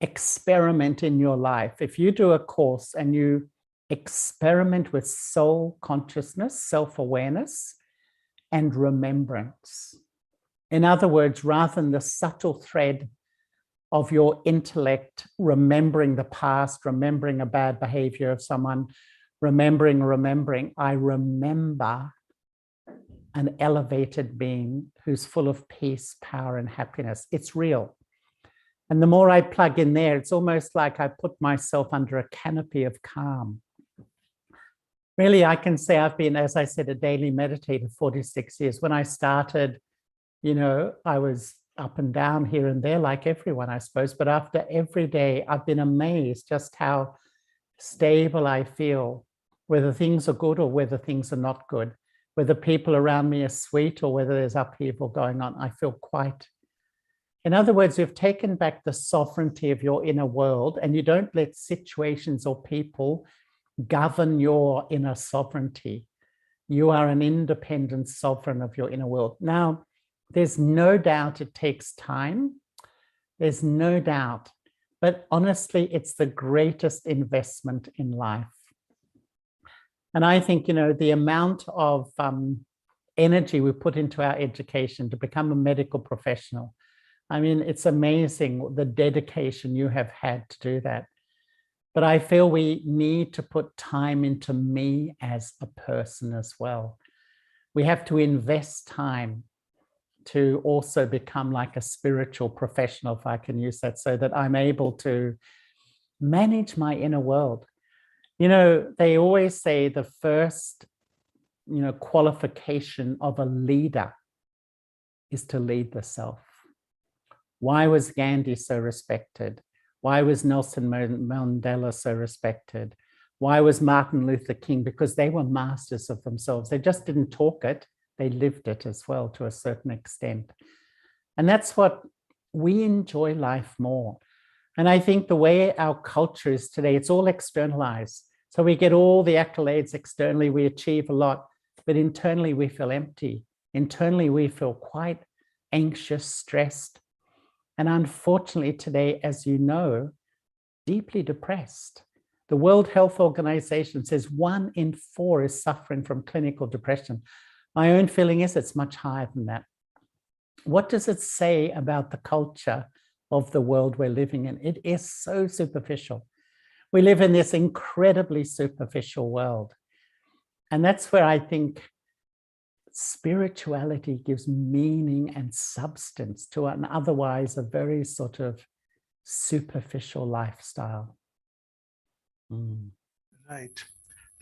experiment in your life, if you do a course and you experiment with soul consciousness, self-awareness, and remembrance. In other words, rather than the subtle thread of your intellect remembering the past, remembering a bad behavior of someone, remembering, I remember an elevated being who's full of peace, power, and happiness. It's real. And the more I plug in there, it's almost like I put myself under a canopy of calm. Really, I can say I've been, as I said, a daily meditator 46 years. When I started, you know, I was up and down here and there like everyone, I suppose. But after every day, I've been amazed just how stable I feel, whether things are good or whether things are not good, whether people around me are sweet or whether there's upheaval going on. I feel quite. In other words, you've taken back the sovereignty of your inner world and you don't let situations or people govern your inner sovereignty. You are an independent sovereign of your inner world. Now, there's no doubt it takes time. There's no doubt. But honestly, it's the greatest investment in life. And I think, you know, the amount of energy we put into our education to become a medical professional, I mean, it's amazing the dedication you have had to do that. But I feel we need to put time into me as a person as well. We have to invest time to also become like a spiritual professional, if I can use that, so that I'm able to manage my inner world. You know, they always say the first, you know, qualification of a leader is to lead the self. Why was Gandhi so respected? Why was Nelson Mandela so respected? Why was Martin Luther King? Because they were masters of themselves. They just didn't talk it, they lived it as well to a certain extent. And that's what we enjoy life more. And I think the way our culture is today, it's all externalized. So we get all the accolades externally, we achieve a lot, but internally we feel empty. Internally we feel quite anxious, stressed. And unfortunately today, as you know, deeply depressed. The World Health Organization says 1 in 4 is suffering from clinical depression. My own feeling is it's much higher than that. What does it say about the culture of the world we're living in? It is so superficial. We live in this incredibly superficial world. And that's where I think spirituality gives meaning and substance to an otherwise a very sort of superficial lifestyle. Right.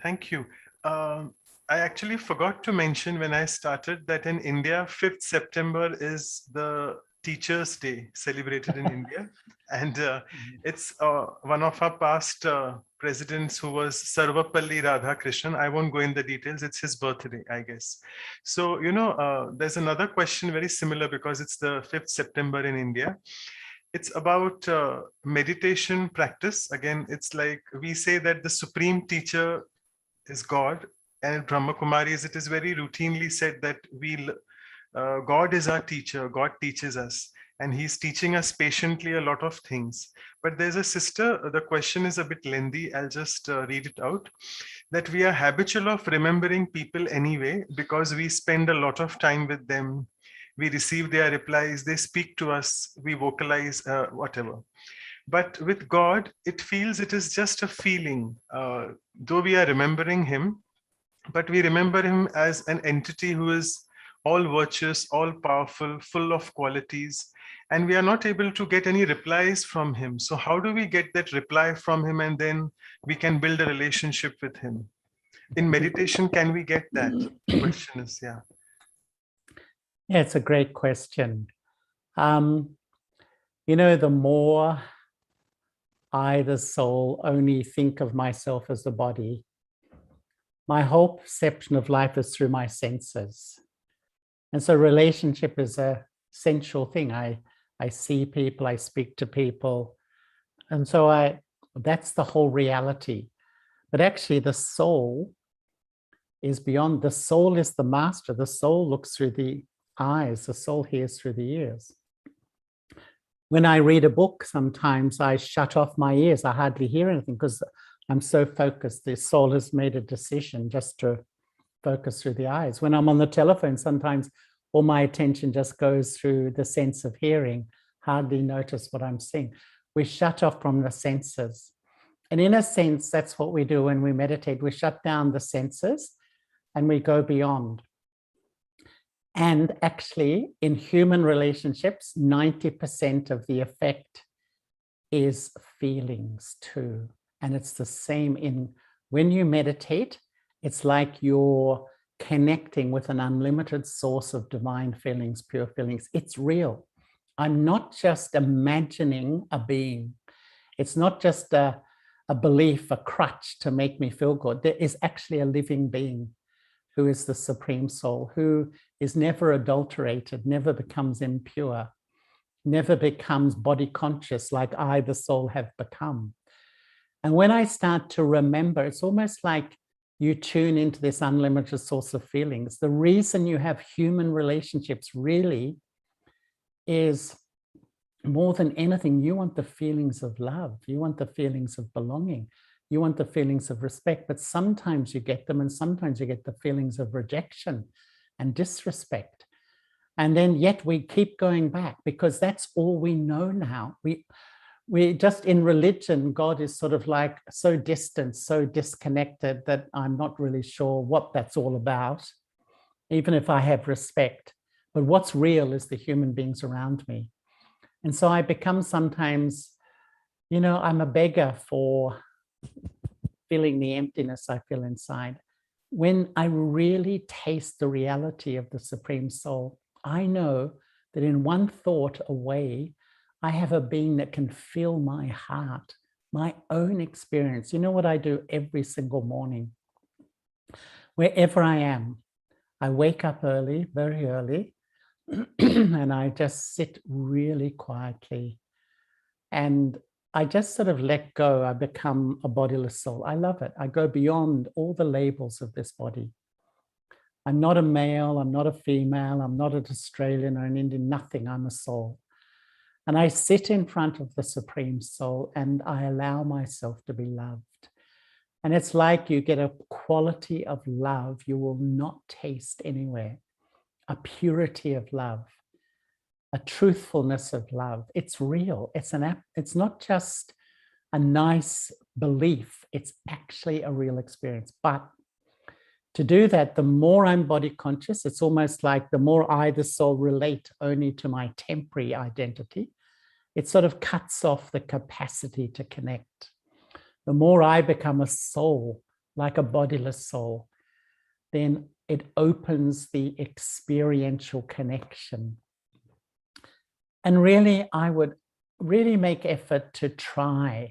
Thank you. I actually forgot to mention when I started that in India, 5th September is the Teachers' Day celebrated in India. And it's one of our past presidents who was Sarvapalli Radhakrishnan. I won't go in the details. It's his birthday, I guess. So, you know, there's another question very similar because it's the 5th September in India. It's about meditation practice. Again, it's like we say that the supreme teacher is God. And Brahma Kumaris, it is very routinely said that God is our teacher, God teaches us. and he's teaching us patiently a lot of things. But there's a sister, the question is a bit lengthy. I'll just read it out. That we are habitual of remembering people anyway, because we spend a lot of time with them. We receive their replies, they speak to us, we vocalize, whatever. But with God, it feels it is just a feeling. Though we are remembering him, but we remember him as an entity who is all virtuous, all powerful, full of qualities, and we are not able to get any replies from him. So how do we get that reply from him, and then we can build a relationship with him? In meditation, can we get that? The question is, yeah. Yeah, it's a great question. You know, the more I, the soul, only think of myself as the body, my whole perception of life is through my senses. And so relationship is a sensual thing. I see people, I speak to people. And so that's the whole reality. But actually the soul is beyond. The soul is the master. The soul looks through the eyes. The soul hears through the ears. When I read a book, sometimes I shut off my ears. I hardly hear anything because I'm so focused. The soul has made a decision just to focus through the eyes. When I'm on the telephone, sometimes all my attention just goes through the sense of hearing, hardly notice what I'm seeing. We shut off from the senses. And in a sense, that's what we do when we meditate. We shut down the senses and we go beyond. And actually, in human relationships, 90% of the effect is feelings too. And it's the same in when you meditate, it's like you're connecting with an unlimited source of divine feelings, pure feelings. It's real. I'm not just imagining a being. It's not just a belief, a crutch to make me feel good. There is actually a living being who is the Supreme Soul, who is never adulterated, never becomes impure, never becomes body conscious like I, the soul, have become. And when I start to remember, it's almost like you tune into this unlimited source of feelings. The reason you have human relationships really is more than anything, you want the feelings of love. You want the feelings of belonging. You want the feelings of respect, but sometimes you get them and sometimes you get the feelings of rejection and disrespect. And then yet we keep going back because that's all we know now. We just in religion, God is sort of like so distant, so disconnected that I'm not really sure what that's all about, even if I have respect. But what's real is the human beings around me. And so I become sometimes, you know, I'm a beggar for feeling the emptiness I feel inside. When I really taste the reality of the Supreme Soul, I know that in one thought away, I have a being that can feel my heart, my own experience. You know what I do every single morning? Wherever I am, I wake up early, very early, and I just sit really quietly. And I just sort of let go. I become a bodiless soul. I love it. I go beyond all the labels of this body. I'm not a male, I'm not a female, I'm not an Australian or an Indian, nothing. I'm a soul. And I sit in front of the Supreme Soul and I allow myself to be loved. And it's like you get a quality of love you will not taste anywhere, a purity of love, a truthfulness of love. It's real. It's not just a nice belief. It's actually a real experience. But to do that, the more I'm body conscious, it's almost like the more I, the soul, relate only to my temporary identity, it sort of cuts off the capacity to connect. The more I become a soul, like a bodiless soul, then it opens the experiential connection. And really, I would really make effort to try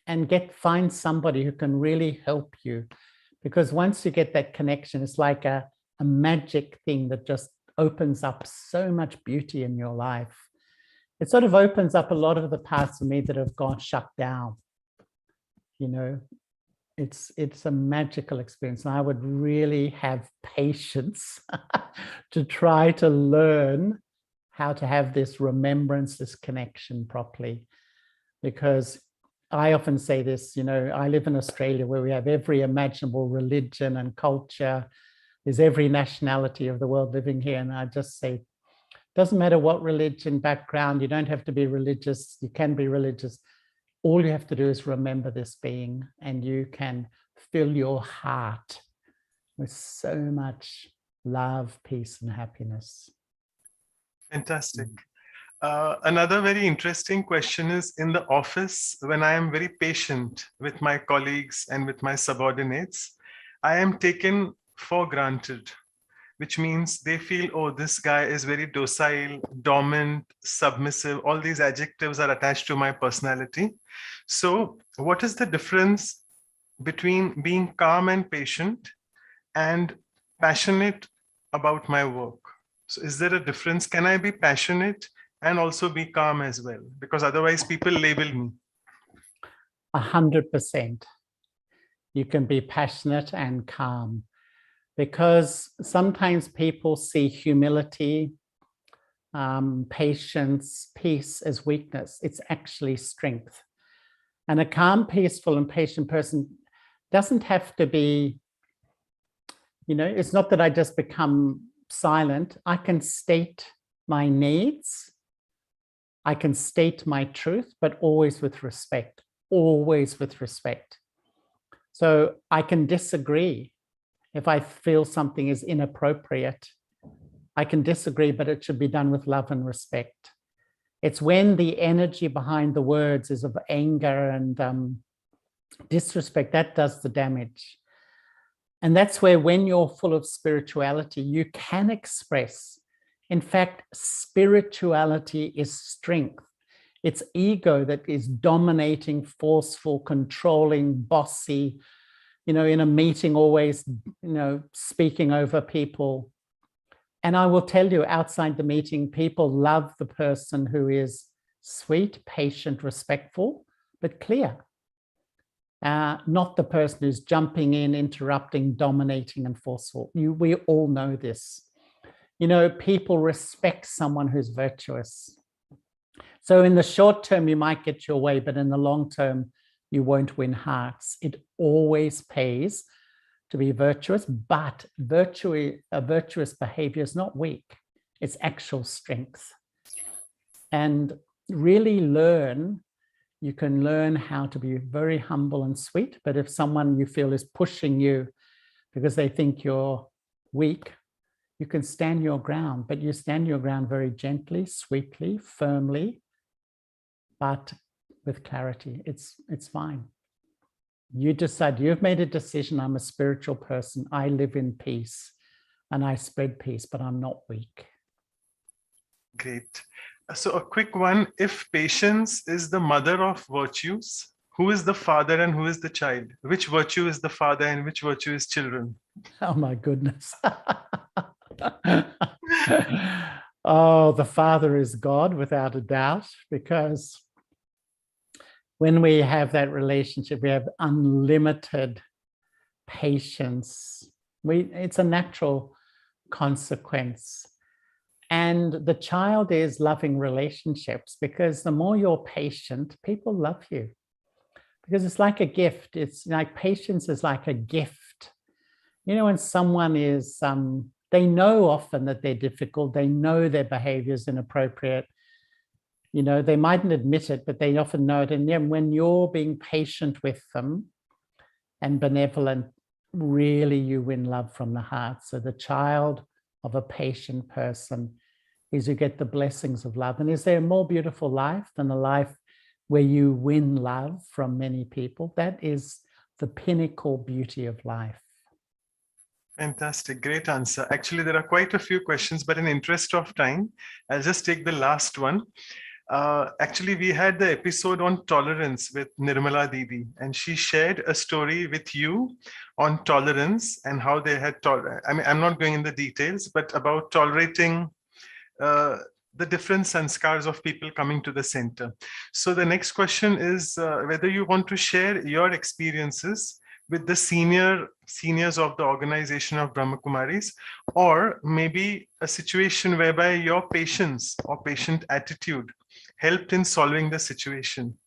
and find somebody who can really help you. Because once you get that connection, it's like a magic thing that just opens up so much beauty in your life. It sort of opens up a lot of the parts of me that have gone shut down. You know, it's a magical experience. And I would really have patience to try to learn how to have this remembrance, this connection properly. Because I often say this, you know, I live in Australia where we have every imaginable religion and culture. There's every nationality of the world living here. And I just say, doesn't matter what religion background, you don't have to be religious, you can be religious. All you have to do is remember this being, and you can fill your heart with so much love, peace, and happiness. Fantastic. Another very interesting question is, in the office, when I am very patient with my colleagues and with my subordinates, I am taken for granted, which means they feel, oh, this guy is very docile, dormant, submissive. All these adjectives are attached to my personality. So what is the difference between being calm and patient and passionate about my work? So is there a difference? Can I be passionate and also be calm as well? Because otherwise people label me. 100%. You can be passionate and calm, because sometimes people see humility, patience, peace as weakness. It's actually strength. And a calm, peaceful, and patient person doesn't have to be, you know, it's not that I just become silent. I can state my needs. I can state my truth, but always with respect, always with respect. So I can disagree. If I feel something is inappropriate, I can disagree, but it should be done with love and respect. It's when the energy behind the words is of anger and disrespect that does the damage. And that's where, when you're full of spirituality, you can express. In fact, spirituality is strength. It's ego that is dominating, forceful, controlling, bossy, you know, in a meeting, always, you know, speaking over people. And I will tell you, outside the meeting, people love the person who is sweet, patient, respectful, but clear. Not the person who's jumping in, interrupting, dominating, and forceful. We all know this. You know, people respect someone who's virtuous. So in the short term, you might get your way, but in the long term, you won't win hearts. It always pays to be virtuous, but a virtuous behavior is not weak. It's actual strength. And really learn, you can learn how to be very humble and sweet, but if someone you feel is pushing you because they think you're weak, you can stand your ground, but you stand your ground very gently, sweetly, firmly, but with clarity. It's fine. You decide, you've made a decision. I'm a spiritual person. I live in peace and I spread peace, but I'm not weak. Great. So a quick one, if patience is the mother of virtues, who is the father and who is the child? Which virtue is the father and which virtue is children? Oh my goodness. Oh, the Father is God without a doubt, because when we have that relationship, we have unlimited patience. It's a natural consequence. And the child is loving relationships, because the more you're patient, people love you. Because it's like a gift. It's like patience is like a gift. You know, when someone is, they know often that they're difficult, they know their behavior is inappropriate. You know, they mightn't admit it, but they often know it. And then when you're being patient with them and benevolent, really you win love from the heart. So the child of a patient person is you get the blessings of love. And is there a more beautiful life than a life where you win love from many people? That is the pinnacle beauty of life. Fantastic, great answer. Actually, there are quite a few questions, but in interest of time, I'll just take the last one. Actually, we had the episode on tolerance with Nirmala Didi, and she shared a story with you on tolerance and how they had I mean, I'm not going in the details, but about tolerating the different sanskars of people coming to the center. So the next question is whether you want to share your experiences with the seniors of the organization of Brahma Kumaris, or maybe a situation whereby your patience or patient attitude helped in solving the situation?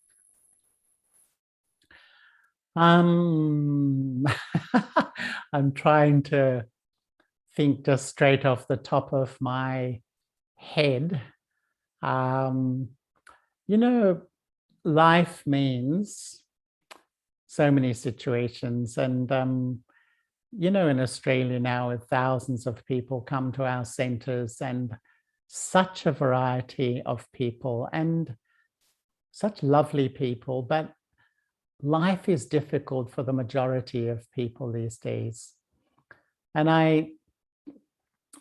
I'm trying to think just straight off the top of my head. You know, life means so many situations, and you know, in Australia now, with thousands of people come to our centers, and such a variety of people and such lovely people, but life is difficult for the majority of people these days. And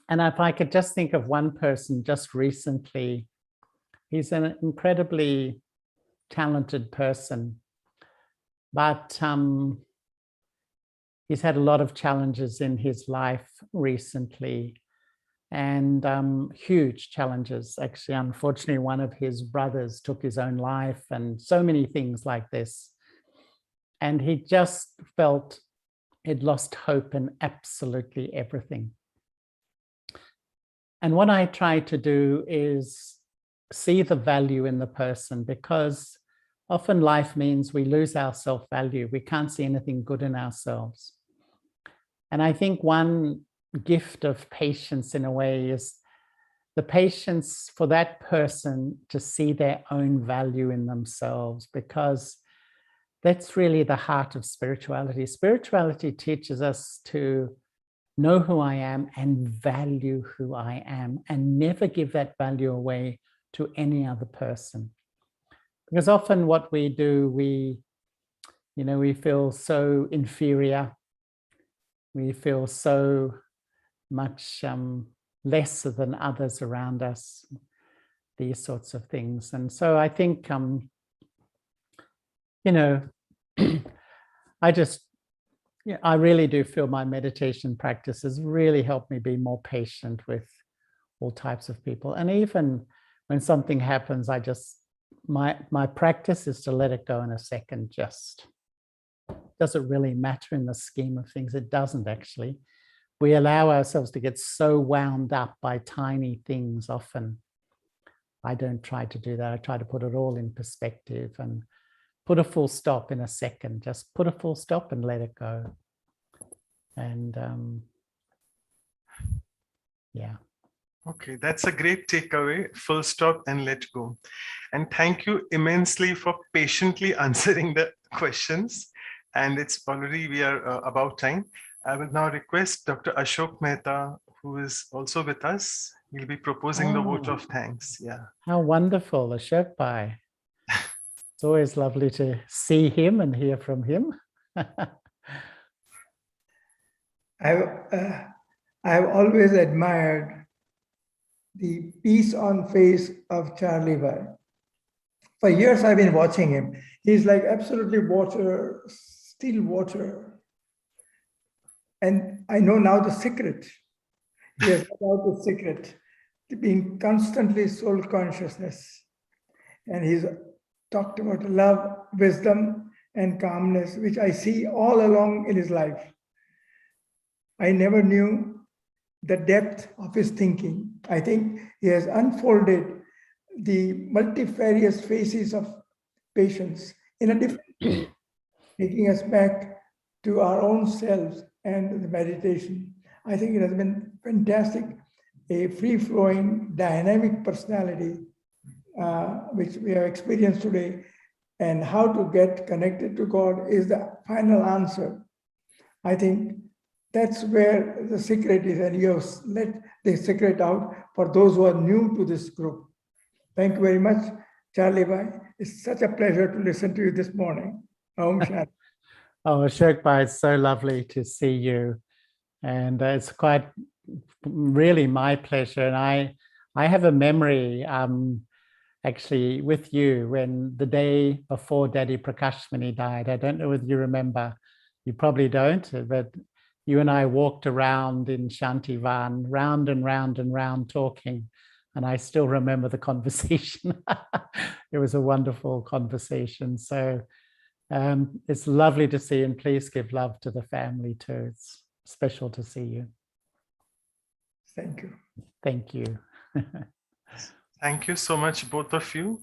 if I could just think of one person just recently, he's an incredibly talented person, but he's had a lot of challenges in his life recently, and huge challenges. Actually, unfortunately, one of his brothers took his own life, and so many things like this. And he just felt he'd lost hope in absolutely everything. And what I try to do is see the value in the person, because often life means we lose our self-value. We can't see anything good in ourselves. And I think one gift of patience, in a way, is the patience for that person to see their own value in themselves, because that's really the heart of spirituality. Spirituality teaches us to know who I am and value who I am, and never give that value away to any other person. Because often what we do, we feel so inferior. We feel so much lesser than others around us, these sorts of things. And so I think, you know, I really do feel my meditation practice has really helped me be more patient with all types of people. And even when something happens, my practice is to let it go in a second. Just, does it really matter in the scheme of things? It doesn't actually. We allow ourselves to get so wound up by tiny things often. I don't try to do that. I try to put it all in perspective and put a full stop in a second. Just put a full stop and let it go. And yeah. Okay, that's a great takeaway. Full stop and let go. And thank you immensely for patiently answering the questions. And it's already, we are about time. I will now request Dr. Ashok Mehta, who is also with us. He'll be proposing the vote of thanks. Yeah. How wonderful, Ashok Bhai. It's always lovely to see him and hear from him. I've always admired the peace on face of Charlie Bhai. For years, I've been watching him. He's like absolutely water, still water. And I know now the secret. He has found the secret to being constantly soul consciousness. And he's talked about love, wisdom, and calmness, which I see all along in his life. I never knew the depth of his thinking. I think he has unfolded the multifarious phases of patience in a different way, taking us back to our own selves and the meditation. I think it has been fantastic, a free-flowing, dynamic personality, which we have experienced today. And how to get connected to God is the final answer. I think that's where the secret is, and you have let the secret out for those who are new to this group. Thank you very much, Charlie Bhai. It's such a pleasure to listen to you this morning. Om Shanti. Oh, Ashok Bhai, it's so lovely to see you. And it's quite really my pleasure. And I have a memory actually with you when the day before Daddy Prakashmani died. I don't know whether you remember. You probably don't, but you and I walked around in Shantivan, round and round and round talking. And I still remember the conversation. It was a wonderful conversation. So It's lovely to see you, and please give love to the family too. It's special to see you. Thank you. Thank you. Thank you so much, both of you.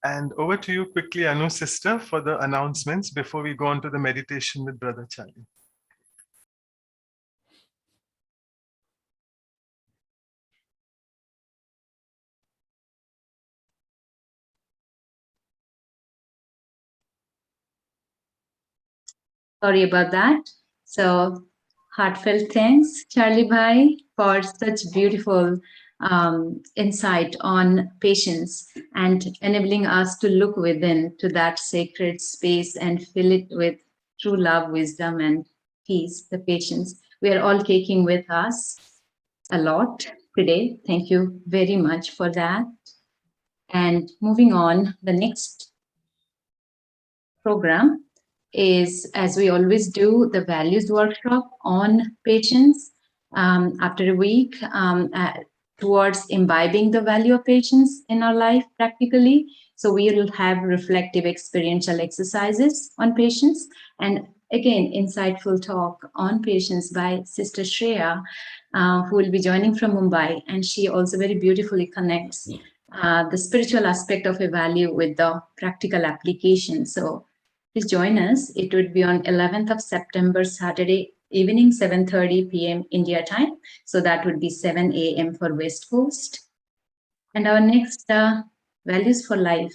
And over to you quickly, Anu sister, for the announcements before we go on to the meditation with Brother Charlie. Sorry about that. So heartfelt thanks, Charlie Bhai, for such beautiful insight on patience and enabling us to look within to that sacred space and fill it with true love, wisdom, and peace, the patience we are all taking with us a lot today. Thank you very much for that. And moving on, the next program is, as we always do, the values workshop on patience after a week towards imbibing the value of patience in our life practically. So we will have reflective experiential exercises on patience, and again, insightful talk on patience by Sister Shreya, who will be joining from Mumbai. And she also very beautifully connects the spiritual aspect of a value with the practical application. So please join us. It would be on 11th of September, Saturday evening, 7:30 p.m. India time. So that would be 7 a.m. for West Coast. And our next Values for Life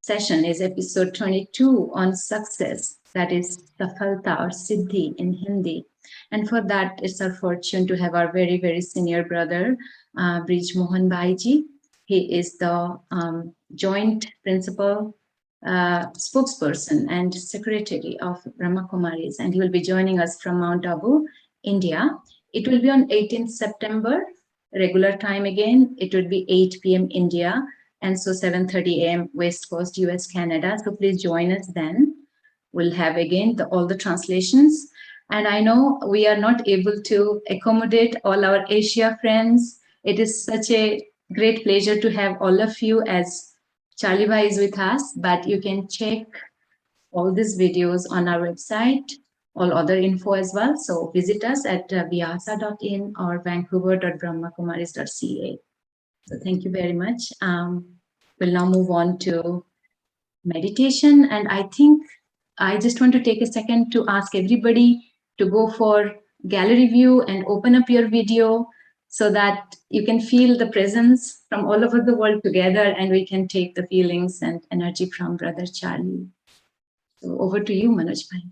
session is episode 22 on success. That is Safalta or Siddhi in Hindi. And for that, it's our fortune to have our very, very senior brother, Brij Mohan Bhaiji. He is the joint principal spokesperson and secretary of Brahma Kumaris, and he will be joining us from Mount Abu, India. It will be on 18th September, regular time again. It will be 8 p.m. India, and so 7:30 a.m. West Coast, US, Canada. So please join us then. We'll have again all the translations. And I know we are not able to accommodate all our Asia friends. It is such a great pleasure to have all of you, as Charlie Bhai is with us, but you can check all these videos on our website, all other info as well. So visit us at vyasa.in or vancouver.brahmakumaris.ca. So thank you very much. We'll now move on to meditation. And I think I just want to take a second to ask everybody to go for gallery view and open up your video so that you can feel the presence from all over the world together, and we can take the feelings and energy from Brother Charlie. So over to you, Manoj Bhai.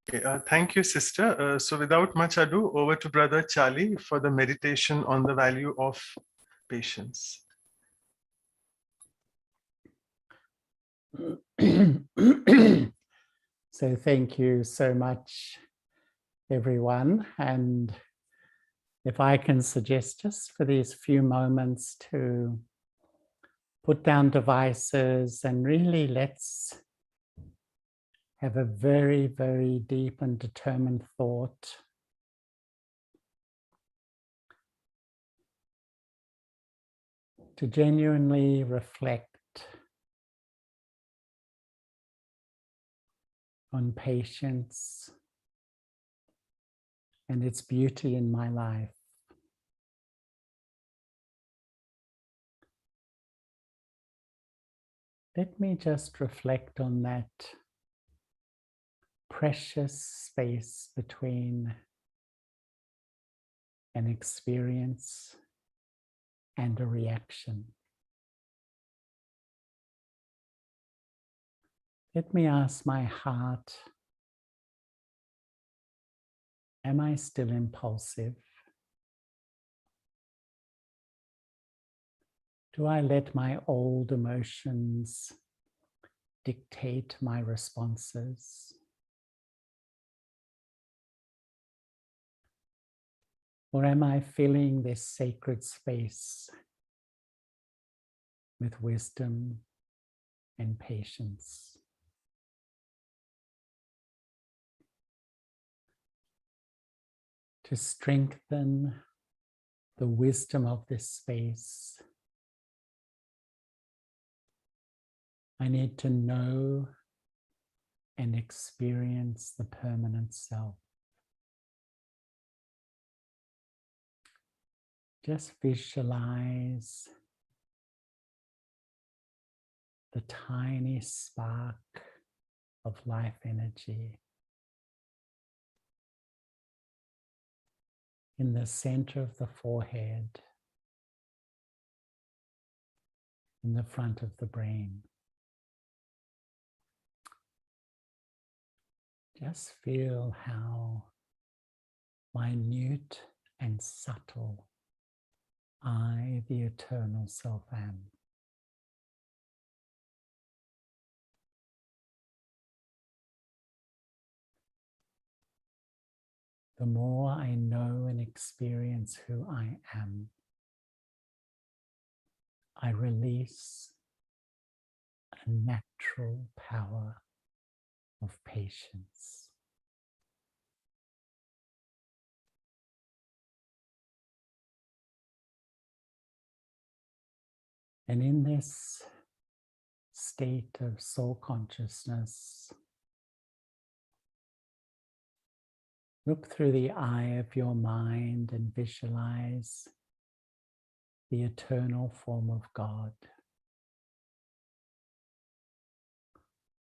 Okay, thank you, sister. So without much ado, over to Brother Charlie for the meditation on the value of patience. So thank you so much, everyone. And if I can suggest just for these few moments to put down devices and really let's have a very, very deep and determined thought. To genuinely reflect on patience and its beauty in my life. Let me just reflect on that precious space between an experience and a reaction. Let me ask my heart, am I still impulsive? Do I let my old emotions dictate my responses? Or am I filling this sacred space with wisdom and patience? To strengthen the wisdom of this space, I need to know and experience the permanent self. Just visualize the tiny spark of life energy in the center of the forehead, in the front of the brain. Just feel how minute and subtle I, the eternal self, am. The more I know and experience who I am, I release a natural power of patience. And in this state of soul consciousness, look through the eye of your mind and visualize the eternal form of God,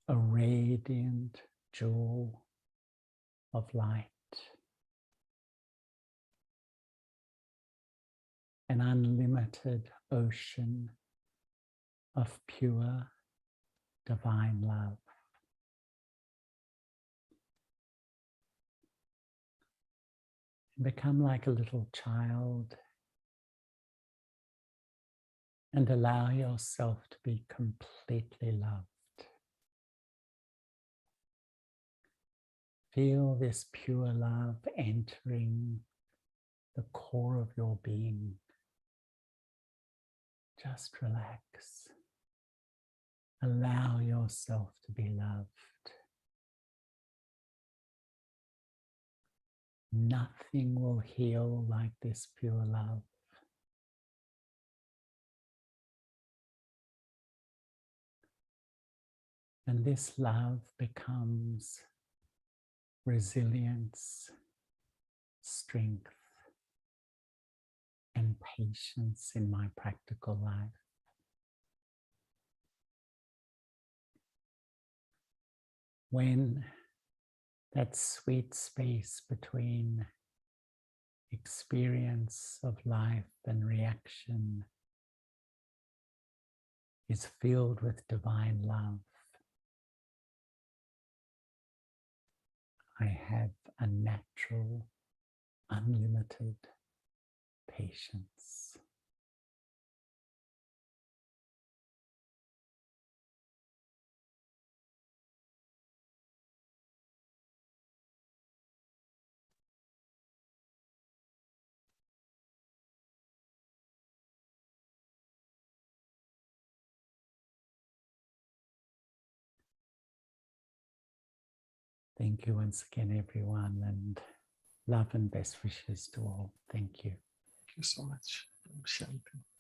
a radiant jewel of light, an unlimited ocean of pure divine love. Become like a little child and allow yourself to be completely loved. Feel this pure love entering the core of your being. Just relax. Allow yourself to be loved. Nothing will heal like this pure love. And this love becomes resilience, strength, and patience in my practical life. When that sweet space between experience of life and reaction is filled with divine love, I have a natural, unlimited patience. Thank you once again, everyone, and love and best wishes to all. Thank you. Thank you so much. Shanti.